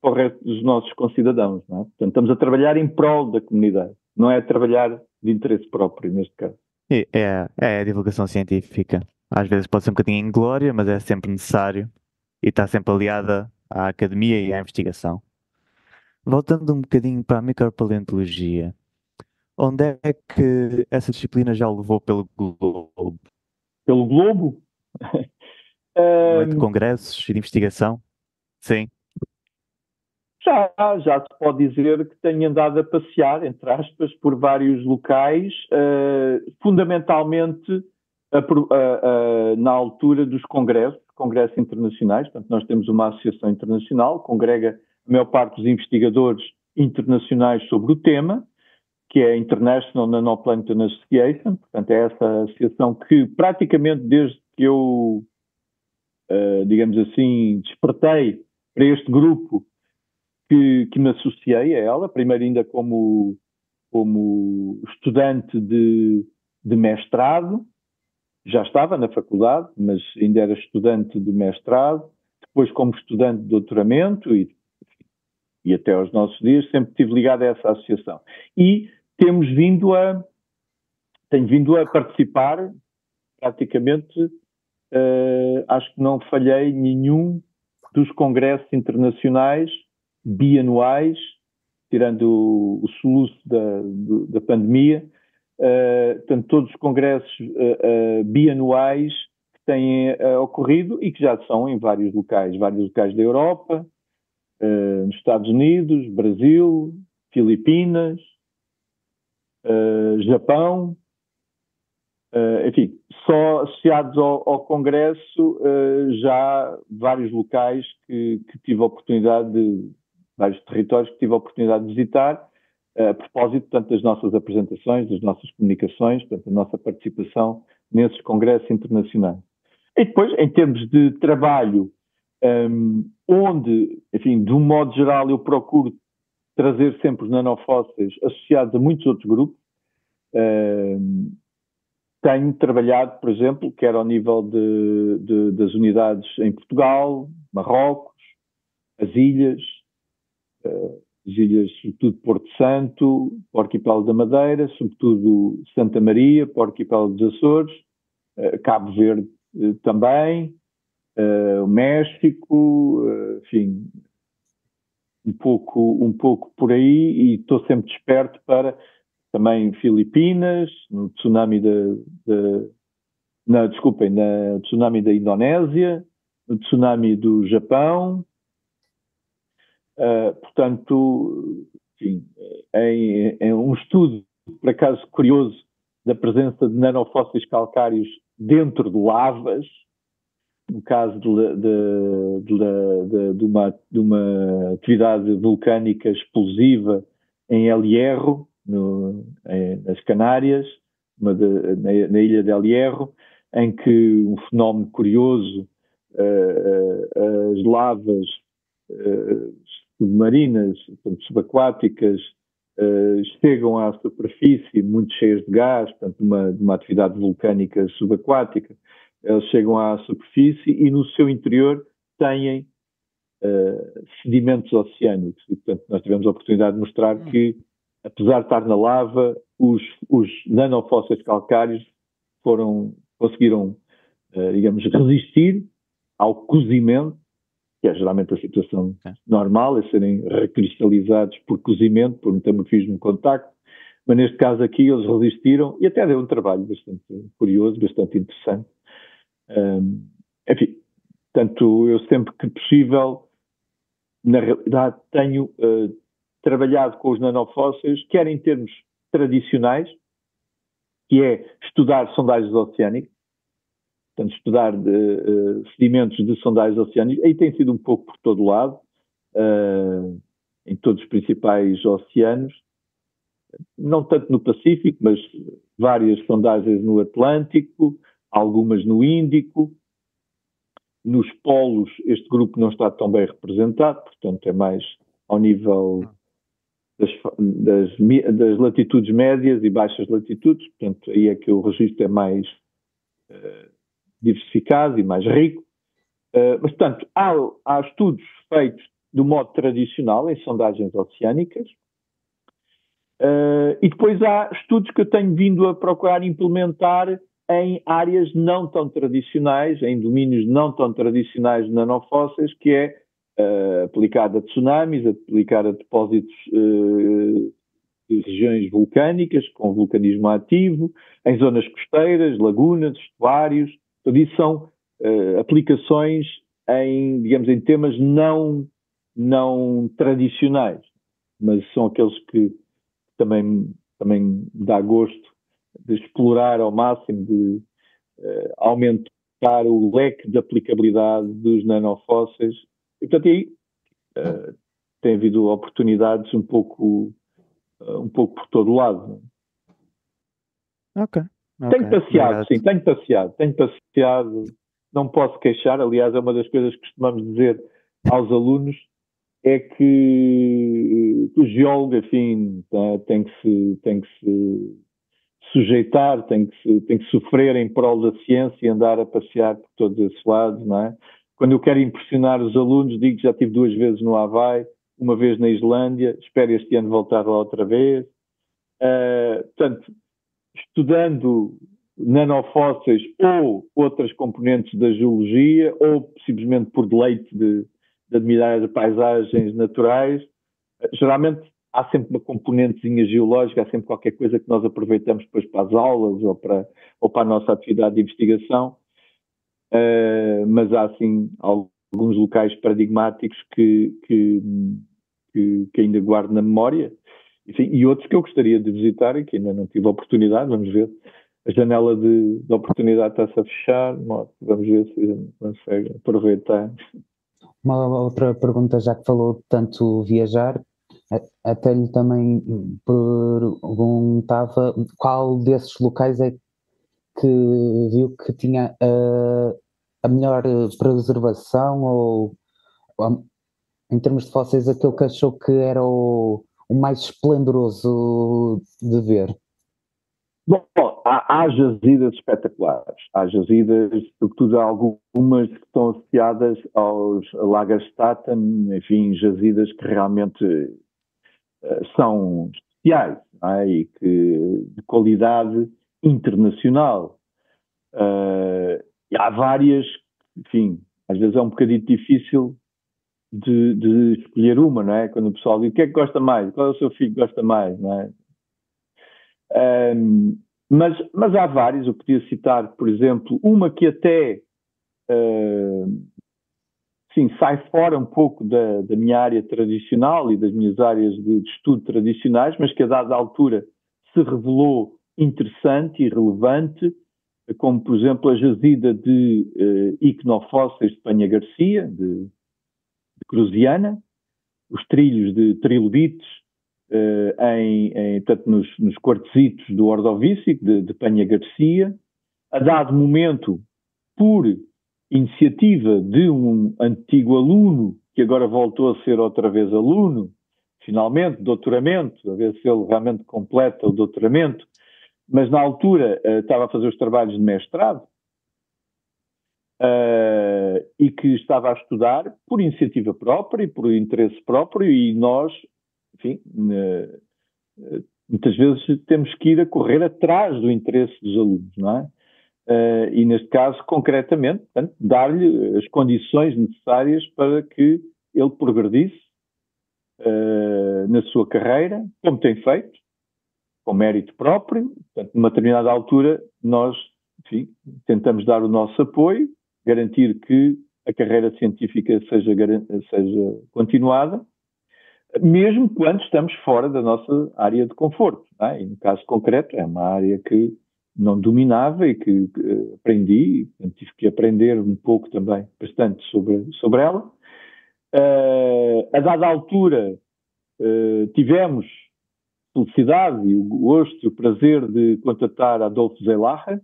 para o resto dos nossos concidadãos. Não é? Portanto, estamos a trabalhar em prol da comunidade. Não é a trabalhar de interesse próprio, neste caso. É a divulgação científica. Às vezes pode ser um bocadinho inglória, mas é sempre necessário e está sempre aliada à academia e à investigação. Voltando um bocadinho para a micropaleontologia, onde é que essa disciplina já o levou pelo globo? Pelo globo? No meio de congressos e de investigação? Sim. Já se pode dizer que tenho andado a passear, entre aspas, por vários locais, fundamentalmente na altura dos congressos internacionais. Portanto, nós temos uma associação internacional, congrega a maior parte dos investigadores internacionais sobre o tema, que é a International Nanoplankton Association. Portanto, é essa associação que praticamente desde que eu, digamos assim, despertei para este grupo, que me associei a ela, primeiro ainda como estudante de mestrado, já estava na faculdade, mas ainda era estudante de mestrado, depois como estudante de doutoramento e até aos nossos dias sempre estive ligado a essa associação. E tenho vindo a participar praticamente, acho que não falhei nenhum dos congressos internacionais bianuais, tirando o soluço da pandemia, portanto, todos os congressos bianuais que têm ocorrido e que já são em vários locais da Europa, nos Estados Unidos, Brasil, Filipinas, Japão, enfim, só associados ao Congresso, já vários locais que tive a oportunidade vários territórios que tive a oportunidade de visitar, a propósito, portanto, das nossas apresentações, das nossas comunicações, portanto, da nossa participação nesses congressos internacionais. E depois, em termos de trabalho, onde, enfim, de um modo geral, eu procuro trazer sempre os nanofósseis associados a muitos outros grupos. Tenho trabalhado, por exemplo, quer ao nível das unidades em Portugal, Marrocos, as ilhas, sobretudo Porto Santo, o Arquipélago da Madeira, sobretudo Santa Maria, o Arquipélago dos Açores, Cabo Verde também, o México, enfim, um pouco por aí, e estou sempre desperto para também Filipinas, no tsunami no tsunami da Indonésia, no tsunami do Japão. Portanto, enfim, em um estudo, por acaso curioso, da presença de nanofósseis calcários dentro de lavas, no caso de uma atividade vulcânica explosiva em El Hierro, nas Canárias, na ilha de El Hierro, em que um fenómeno curioso, as lavas submarinas, portanto, subaquáticas, chegam à superfície muito cheias de gás, portanto, de uma atividade vulcânica subaquática. Elas chegam à superfície e no seu interior têm sedimentos oceânicos. E, portanto, nós tivemos a oportunidade de mostrar que, apesar de estar na lava, os nanofósseis calcários conseguiram, digamos, resistir ao cozimento, que é geralmente a situação normal, é serem recristalizados por cozimento, por metamorfismo de contacto, mas neste caso aqui eles resistiram e até deu um trabalho bastante curioso, bastante interessante. Enfim, portanto, eu sempre que possível, na realidade, tenho trabalhado com os nanofósseis, quer em termos tradicionais, que é estudar sondagens oceânicas, portanto, estudar sedimentos de sondagens oceânicas, aí tem sido um pouco por todo lado, em todos os principais oceanos, não tanto no Pacífico, mas várias sondagens no Atlântico, algumas no Índico. Nos polos, este grupo não está tão bem representado, portanto, é mais ao nível das latitudes médias e baixas latitudes, portanto, aí é que o registro é mais diversificado e mais rico. Mas, portanto, há estudos feitos do modo tradicional, em sondagens oceânicas, e depois há estudos que eu tenho vindo a procurar implementar em áreas não tão tradicionais, em domínios não tão tradicionais de nanofósseis, que é aplicado a tsunamis, aplicado a depósitos de regiões vulcânicas, com vulcanismo ativo, em zonas costeiras, lagunas, estuários. Tudo isso são aplicações digamos, em temas não tradicionais, mas são aqueles que também dá gosto de explorar ao máximo, de aumentar o leque de aplicabilidade dos nanofósseis. E, portanto, aí tem havido oportunidades um pouco por todo o lado. Ok. Tenho passeado, sim, tenho passeado, não posso queixar, aliás, é uma das coisas que costumamos dizer aos alunos, é que o geólogo, enfim, tem que se sujeitar, tem que sofrer em prol da ciência e andar a passear por todos esses lados, não é? Quando eu quero impressionar os alunos, digo que já estive 2 vezes no Havaí, uma vez na Islândia, espero este ano voltar lá outra vez. Portanto, estudando nanofósseis ou outras componentes da geologia, ou simplesmente por deleite de admirar paisagens naturais, geralmente há sempre uma componentezinha geológica, há sempre qualquer coisa que nós aproveitamos depois para as aulas ou para a nossa atividade de investigação, mas há assim alguns locais paradigmáticos que ainda guardo na memória, enfim, e outros que eu gostaria de visitar e que ainda não tive a oportunidade. Vamos ver, a janela de oportunidade está-se a fechar, vamos ver se consegue aproveitar. Uma outra pergunta, já que falou de tanto viajar, até lhe também perguntava qual desses locais é que viu que tinha a melhor preservação, ou em termos de fósseis, aquele que achou que era o mais esplendoroso de ver. Bom, há jazidas espetaculares. Há jazidas, sobretudo algumas que estão associadas aos Lagerstätten, enfim, jazidas que realmente são especiais, não é? E que de qualidade internacional. E há várias, enfim, às vezes é um bocadinho difícil de escolher uma, não é? Quando o pessoal diz o que é que gosta mais, qual é o seu filho que gosta mais, não é? Mas há vários. Eu podia citar, por exemplo, uma que até sim, sai fora um pouco da minha área tradicional e das minhas áreas de estudo tradicionais, mas que a dada altura se revelou interessante e relevante, como por exemplo a jazida de icnofósseis de Penha Garcia, de Cruziana, os trilhos de trilobites, tanto nos quartzitos do Ordovícico, de Penha Garcia. A dado momento, por iniciativa de um antigo aluno, que agora voltou a ser outra vez aluno, finalmente, doutoramento, a ver se ele realmente completa o doutoramento, mas na altura estava a fazer os trabalhos de mestrado, e que estava a estudar por iniciativa própria e por interesse próprio, e nós, enfim, muitas vezes temos que ir a correr atrás do interesse dos alunos, não é? E neste caso, concretamente, portanto, dar-lhe as condições necessárias para que ele progredisse na sua carreira, como tem feito, com mérito próprio. Portanto, numa determinada altura, nós, enfim, tentamos dar o nosso apoio, garantir que a carreira científica seja continuada, mesmo quando estamos fora da nossa área de conforto, não é? E no caso concreto, é uma área que não dominava e que aprendi, tive que aprender um pouco também, bastante sobre ela. A dada altura, tivemos felicidade e o gosto e o prazer de contatar Adolfo Zellacher,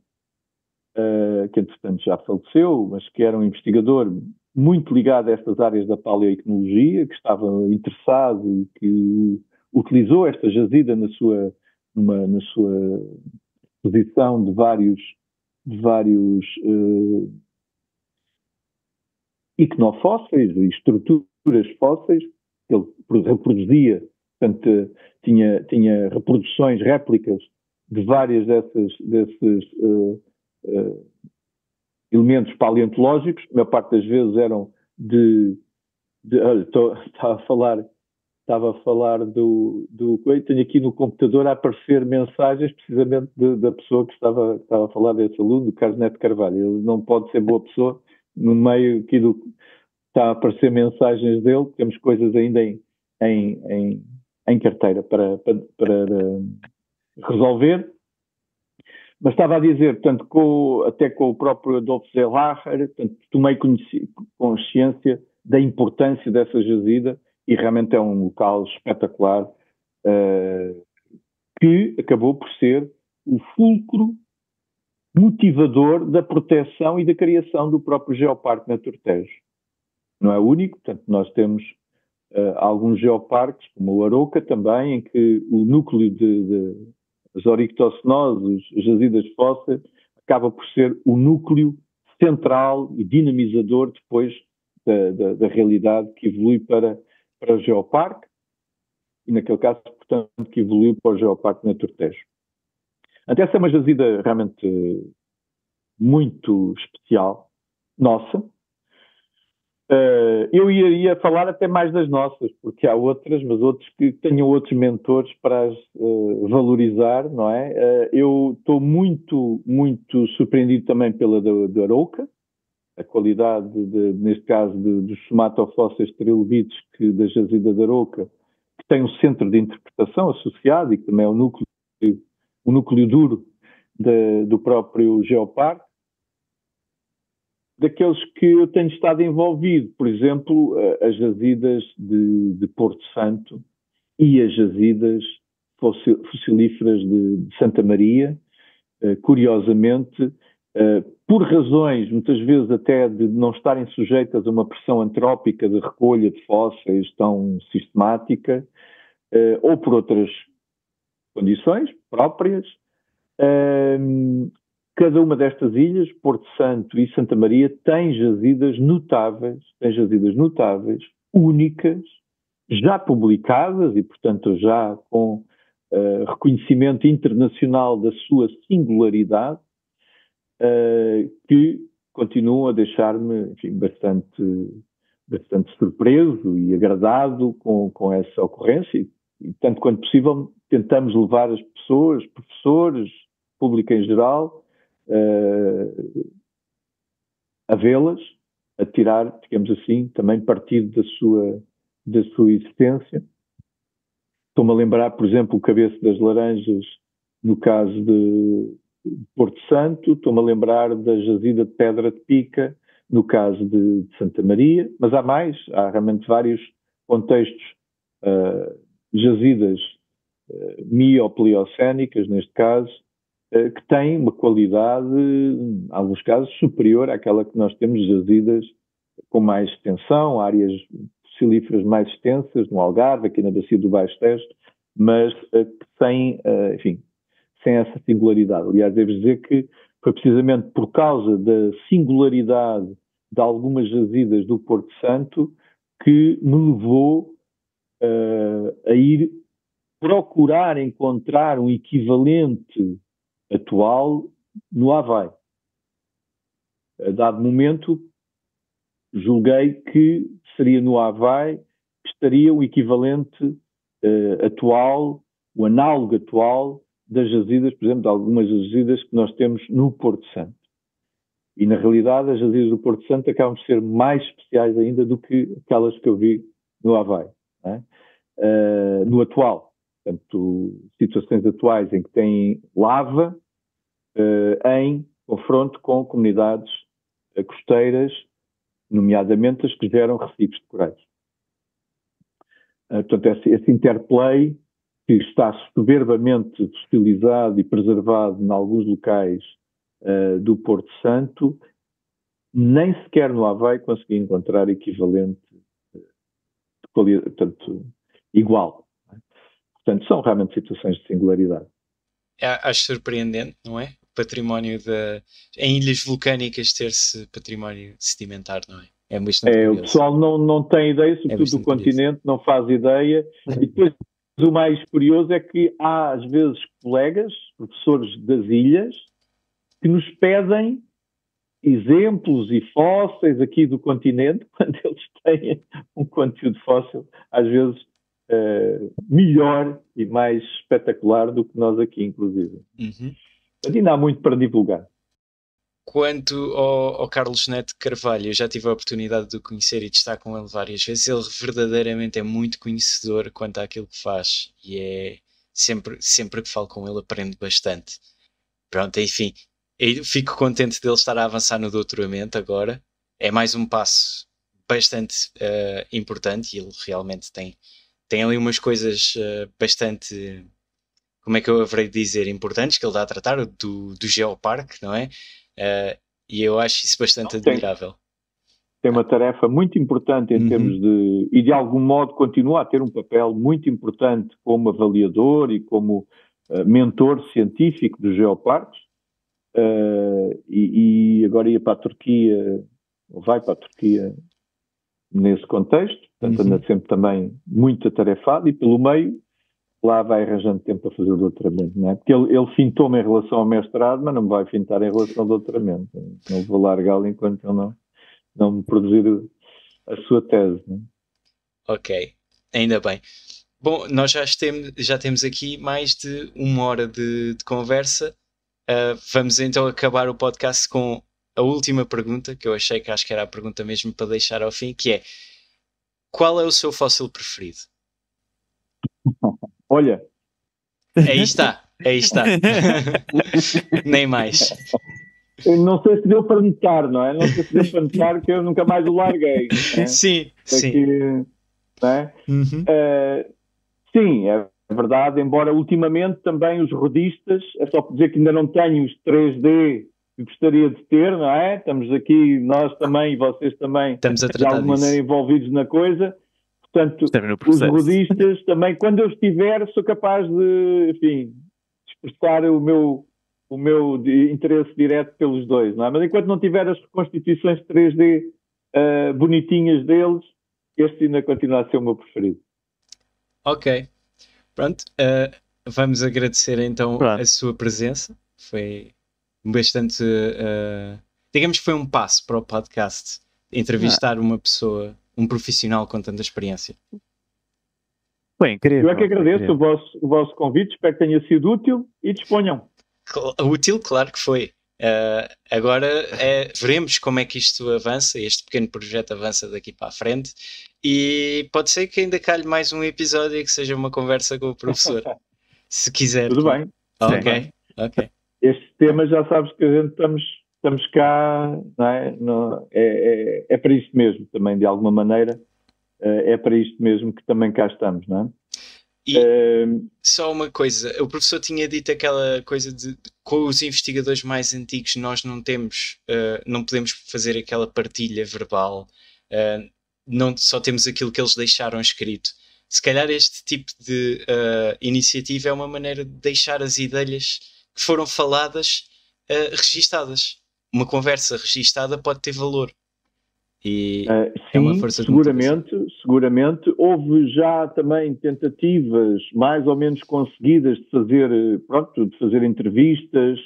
que entretanto já faleceu, mas que era um investigador muito ligado a estas áreas da paleoiconologia, que estava interessado e que utilizou esta jazida na sua exposição de vários icnofósseis e estruturas fósseis que ele reproduzia. Portanto, tinha reproduções, réplicas de várias desses elementos paleontológicos. A maior parte das vezes eram olha, estava a falar do tenho aqui no computador a aparecer mensagens precisamente da pessoa que estava a falar desse aluno, do Carlos Neto Carvalho. Ele não pode ser boa pessoa. No meio aqui está a aparecer mensagens dele, temos coisas ainda em carteira para resolver. Mas estava a dizer, portanto, até com o próprio Adolfo Zellacher, portanto, tomei consciência da importância dessa jazida, e realmente é um local espetacular, que acabou por ser o fulcro motivador da proteção e da criação do próprio Geoparque Natura Tejo. Não é o único, portanto, nós temos alguns geoparques, como o Arouca também, em que o núcleo das orictocenosos, as jazidas fósseis, acaba por ser o núcleo central e dinamizador depois da realidade que evolui para o Geoparque, e naquele caso, portanto, que evoluiu para o Geoparque Natura Tejo. Então, essa é uma jazida realmente muito especial, nossa. Eu ia falar até mais das nossas, porque há outras, mas outros que tenham outros mentores para as valorizar, não é? Eu estou muito, muito surpreendido também pela da Arouca, a qualidade, neste caso, dos somatofósseis trilobites da jazida da Arouca, que tem um centro de interpretação associado e que também é o núcleo duro do próprio Geoparque. Daqueles que eu tenho estado envolvido, por exemplo, as jazidas de Porto Santo e as jazidas fossilíferas de Santa Maria, curiosamente, por razões, muitas vezes até de não estarem sujeitas a uma pressão antrópica de recolha de fósseis tão sistemática, ou por outras condições próprias, cada uma destas ilhas, Porto Santo e Santa Maria, tem jazidas notáveis, únicas, já publicadas e, portanto, já com reconhecimento internacional da sua singularidade, que continuam a deixar-me, enfim, bastante surpreso e agradado com essa ocorrência. E, tanto quanto possível, tentamos levar as pessoas, professores, público em geral, a vê-las, a tirar, digamos assim, também partido da sua existência. Estou-me a lembrar, por exemplo, o Cabeço das Laranjas, no caso de Porto Santo. Estou-me a lembrar da jazida de Pedra de Pica, no caso de Santa Maria, mas há realmente vários contextos, jazidas miopleocénicas, neste caso, que têm uma qualidade, em alguns casos, superior àquela que nós temos jazidas com mais extensão, áreas fossilíferas mais extensas, no Algarve, aqui na bacia do Baixo Tejo, mas sem essa singularidade. Aliás, devo dizer que foi precisamente por causa da singularidade de algumas jazidas do Porto Santo que me levou a ir procurar encontrar um equivalente atual no Havaí. A dado momento, julguei que seria no Havaí que estaria o equivalente atual, o análogo atual das jazidas, por exemplo, de algumas jazidas que nós temos no Porto Santo. E, na realidade, as jazidas do Porto Santo acabam por ser mais especiais ainda do que aquelas que eu vi no Havaí, não é? No atual. Portanto, situações atuais em que têm lava em confronto com comunidades costeiras, nomeadamente as que geram recifes de corais. Portanto, esse interplay que está soberbamente fossilizado e preservado em alguns locais do Porto Santo, nem sequer no Havaí consegui encontrar equivalente de qualidade, portanto, igual. Portanto, são realmente situações de singularidade. Acho surpreendente, não é? O património em ilhas vulcânicas ter-se património sedimentar, não é? É bastante curioso. O pessoal não tem ideia, sobretudo do continente, não faz ideia. E depois o mais curioso é que há, às vezes, colegas, professores das ilhas, que nos pedem exemplos e fósseis aqui do continente, quando eles têm um conteúdo fóssil, às vezes, melhor e mais espetacular do que nós aqui, inclusive. Uhum. Ainda há muito para divulgar. Quanto ao Carlos Neto Carvalho, eu já tive a oportunidade de o conhecer e de estar com ele várias vezes. Ele verdadeiramente é muito conhecedor quanto àquilo que faz e sempre que falo com ele aprendo bastante. Pronto, enfim, eu fico contente dele estar a avançar no doutoramento agora. É mais um passo bastante importante e ele realmente tem ali umas coisas bastante, como é que eu haverei de dizer, importantes que ele dá a tratar, do Geoparque, não é? E eu acho isso bastante admirável. Tem uma tarefa muito importante em termos e de algum modo continua a ter um papel muito importante como avaliador e como mentor científico dos geoparques, e agora ia para a Turquia, ou vai para a Turquia nesse contexto, portanto anda sempre também muito atarefado e pelo meio lá vai arranjando tempo para fazer o doutoramento, não é? Porque ele fintou-me em relação ao mestrado, mas não me vai fintar em relação ao doutoramento. Não vou largá-lo enquanto ele não me produzir a sua tese, não é? Ok, ainda bem. Bom, nós já temos aqui mais de 1 hora de conversa. Vamos então acabar o podcast com a última pergunta, que eu acho que era a pergunta mesmo para deixar ao fim, que é: qual é o seu fóssil preferido? Olha. Aí está. Nem mais. Eu não sei se deu para notar, não é? Não sei se deu para notar que eu nunca mais o larguei. Não é? Sim. Não é? Sim, é verdade, embora ultimamente também os rodistas, é só por dizer que ainda não tenho os 3D que gostaria de ter, não é? Estamos aqui, nós também e vocês também, estamos de alguma maneira envolvidos na coisa. Portanto, os rodistas também, quando eu estiver, sou capaz de, enfim, expressar o meu interesse direto pelos dois, não é? Mas enquanto não tiver as reconstituições 3D bonitinhas deles, este ainda continua a ser o meu preferido. Ok. Pronto. Vamos agradecer então a sua presença. Foi bastante... digamos que foi um passo para o podcast. Entrevistar uma pessoa, um profissional com tanta experiência. Foi incrível. Eu é que agradeço o vosso convite, espero que tenha sido útil e disponham. Útil, claro que foi. Agora veremos como é que isto avança, este pequeno projeto avança daqui para a frente e pode ser que ainda calhe mais um episódio e que seja uma conversa com o professor, se quiser. Tudo bem. Ok. Este tema já sabes que a gente estamos cá, não é? É para isto mesmo também, de alguma maneira, é para isto mesmo que também cá estamos, não é? E só uma coisa, o professor tinha dito aquela coisa de com os investigadores mais antigos nós não podemos fazer aquela partilha verbal, só temos aquilo que eles deixaram escrito. Se calhar este tipo de iniciativa é uma maneira de deixar as ideias que foram faladas registadas. Uma conversa registada pode ter valor. E sim, uma força de motivação. seguramente. Houve já também tentativas mais ou menos conseguidas de fazer entrevistas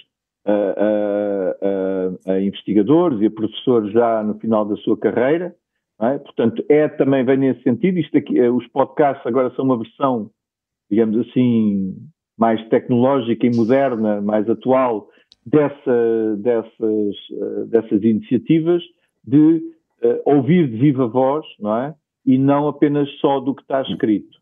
a investigadores e a professores já no final da sua carreira. Não é? Portanto, também vem nesse sentido. Isto aqui, os podcasts agora são uma versão, digamos assim, mais tecnológica e moderna, mais atual dessas iniciativas de ouvir de viva voz, não é? E não apenas só do que está escrito.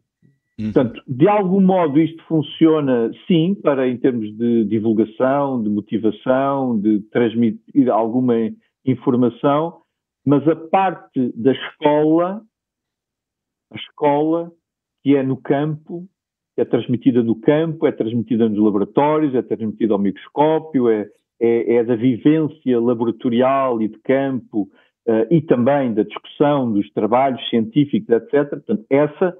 Portanto, de algum modo isto funciona, sim, em termos de divulgação, de motivação, de transmitir alguma informação, mas a parte da escola, a escola que é no campo, é transmitida no campo, é transmitida nos laboratórios, é transmitida ao microscópio, é da vivência laboratorial e de campo, e também da discussão dos trabalhos científicos, etc. Portanto, esta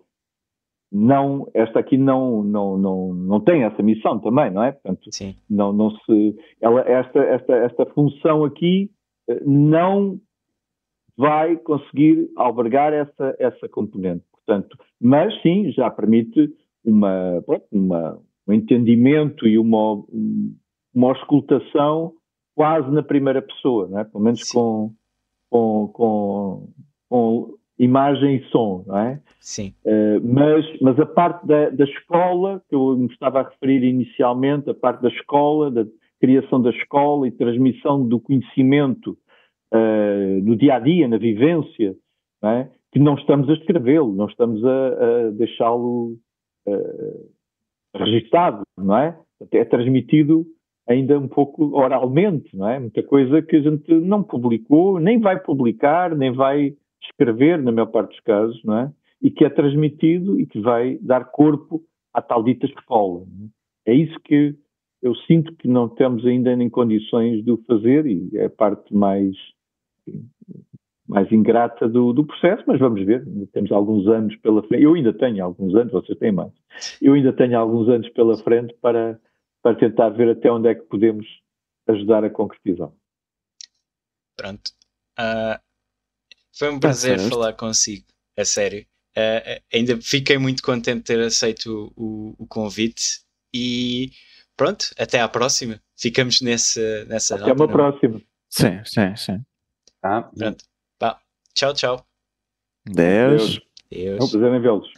aqui não tem essa missão também, não é? Portanto, sim. Esta função aqui não vai conseguir albergar essa componente. Portanto, mas sim, já permite um entendimento e uma auscultação quase na primeira pessoa, não é? Pelo menos com imagem e som, não é? Sim. Mas a parte da escola, que eu me estava a referir inicialmente, a parte da escola, da criação da escola e transmissão do conhecimento no dia-a-dia, na vivência, não é? Que não estamos a escrevê-lo, não estamos a deixá-lo registado, não é? É transmitido ainda um pouco oralmente, não é? Muita coisa que a gente não publicou, nem vai publicar, nem vai escrever, na maior parte dos casos, não é? E que é transmitido e que vai dar corpo à tal dita escola. É isso que eu sinto que não estamos ainda em condições de o fazer e é a parte mais ingrata do processo, mas vamos ver, temos alguns anos pela frente. Eu ainda tenho alguns anos, vocês têm mais. Eu ainda tenho alguns anos pela frente para tentar ver até onde é que podemos ajudar a concretizar. Pronto. Foi um prazer falar consigo, a sério. Ainda fiquei muito contente de ter aceito o convite e pronto, até à próxima. Ficamos nessa Até uma próxima. Sim. Pronto. Tchau. Deus. É um prazer em vê-los.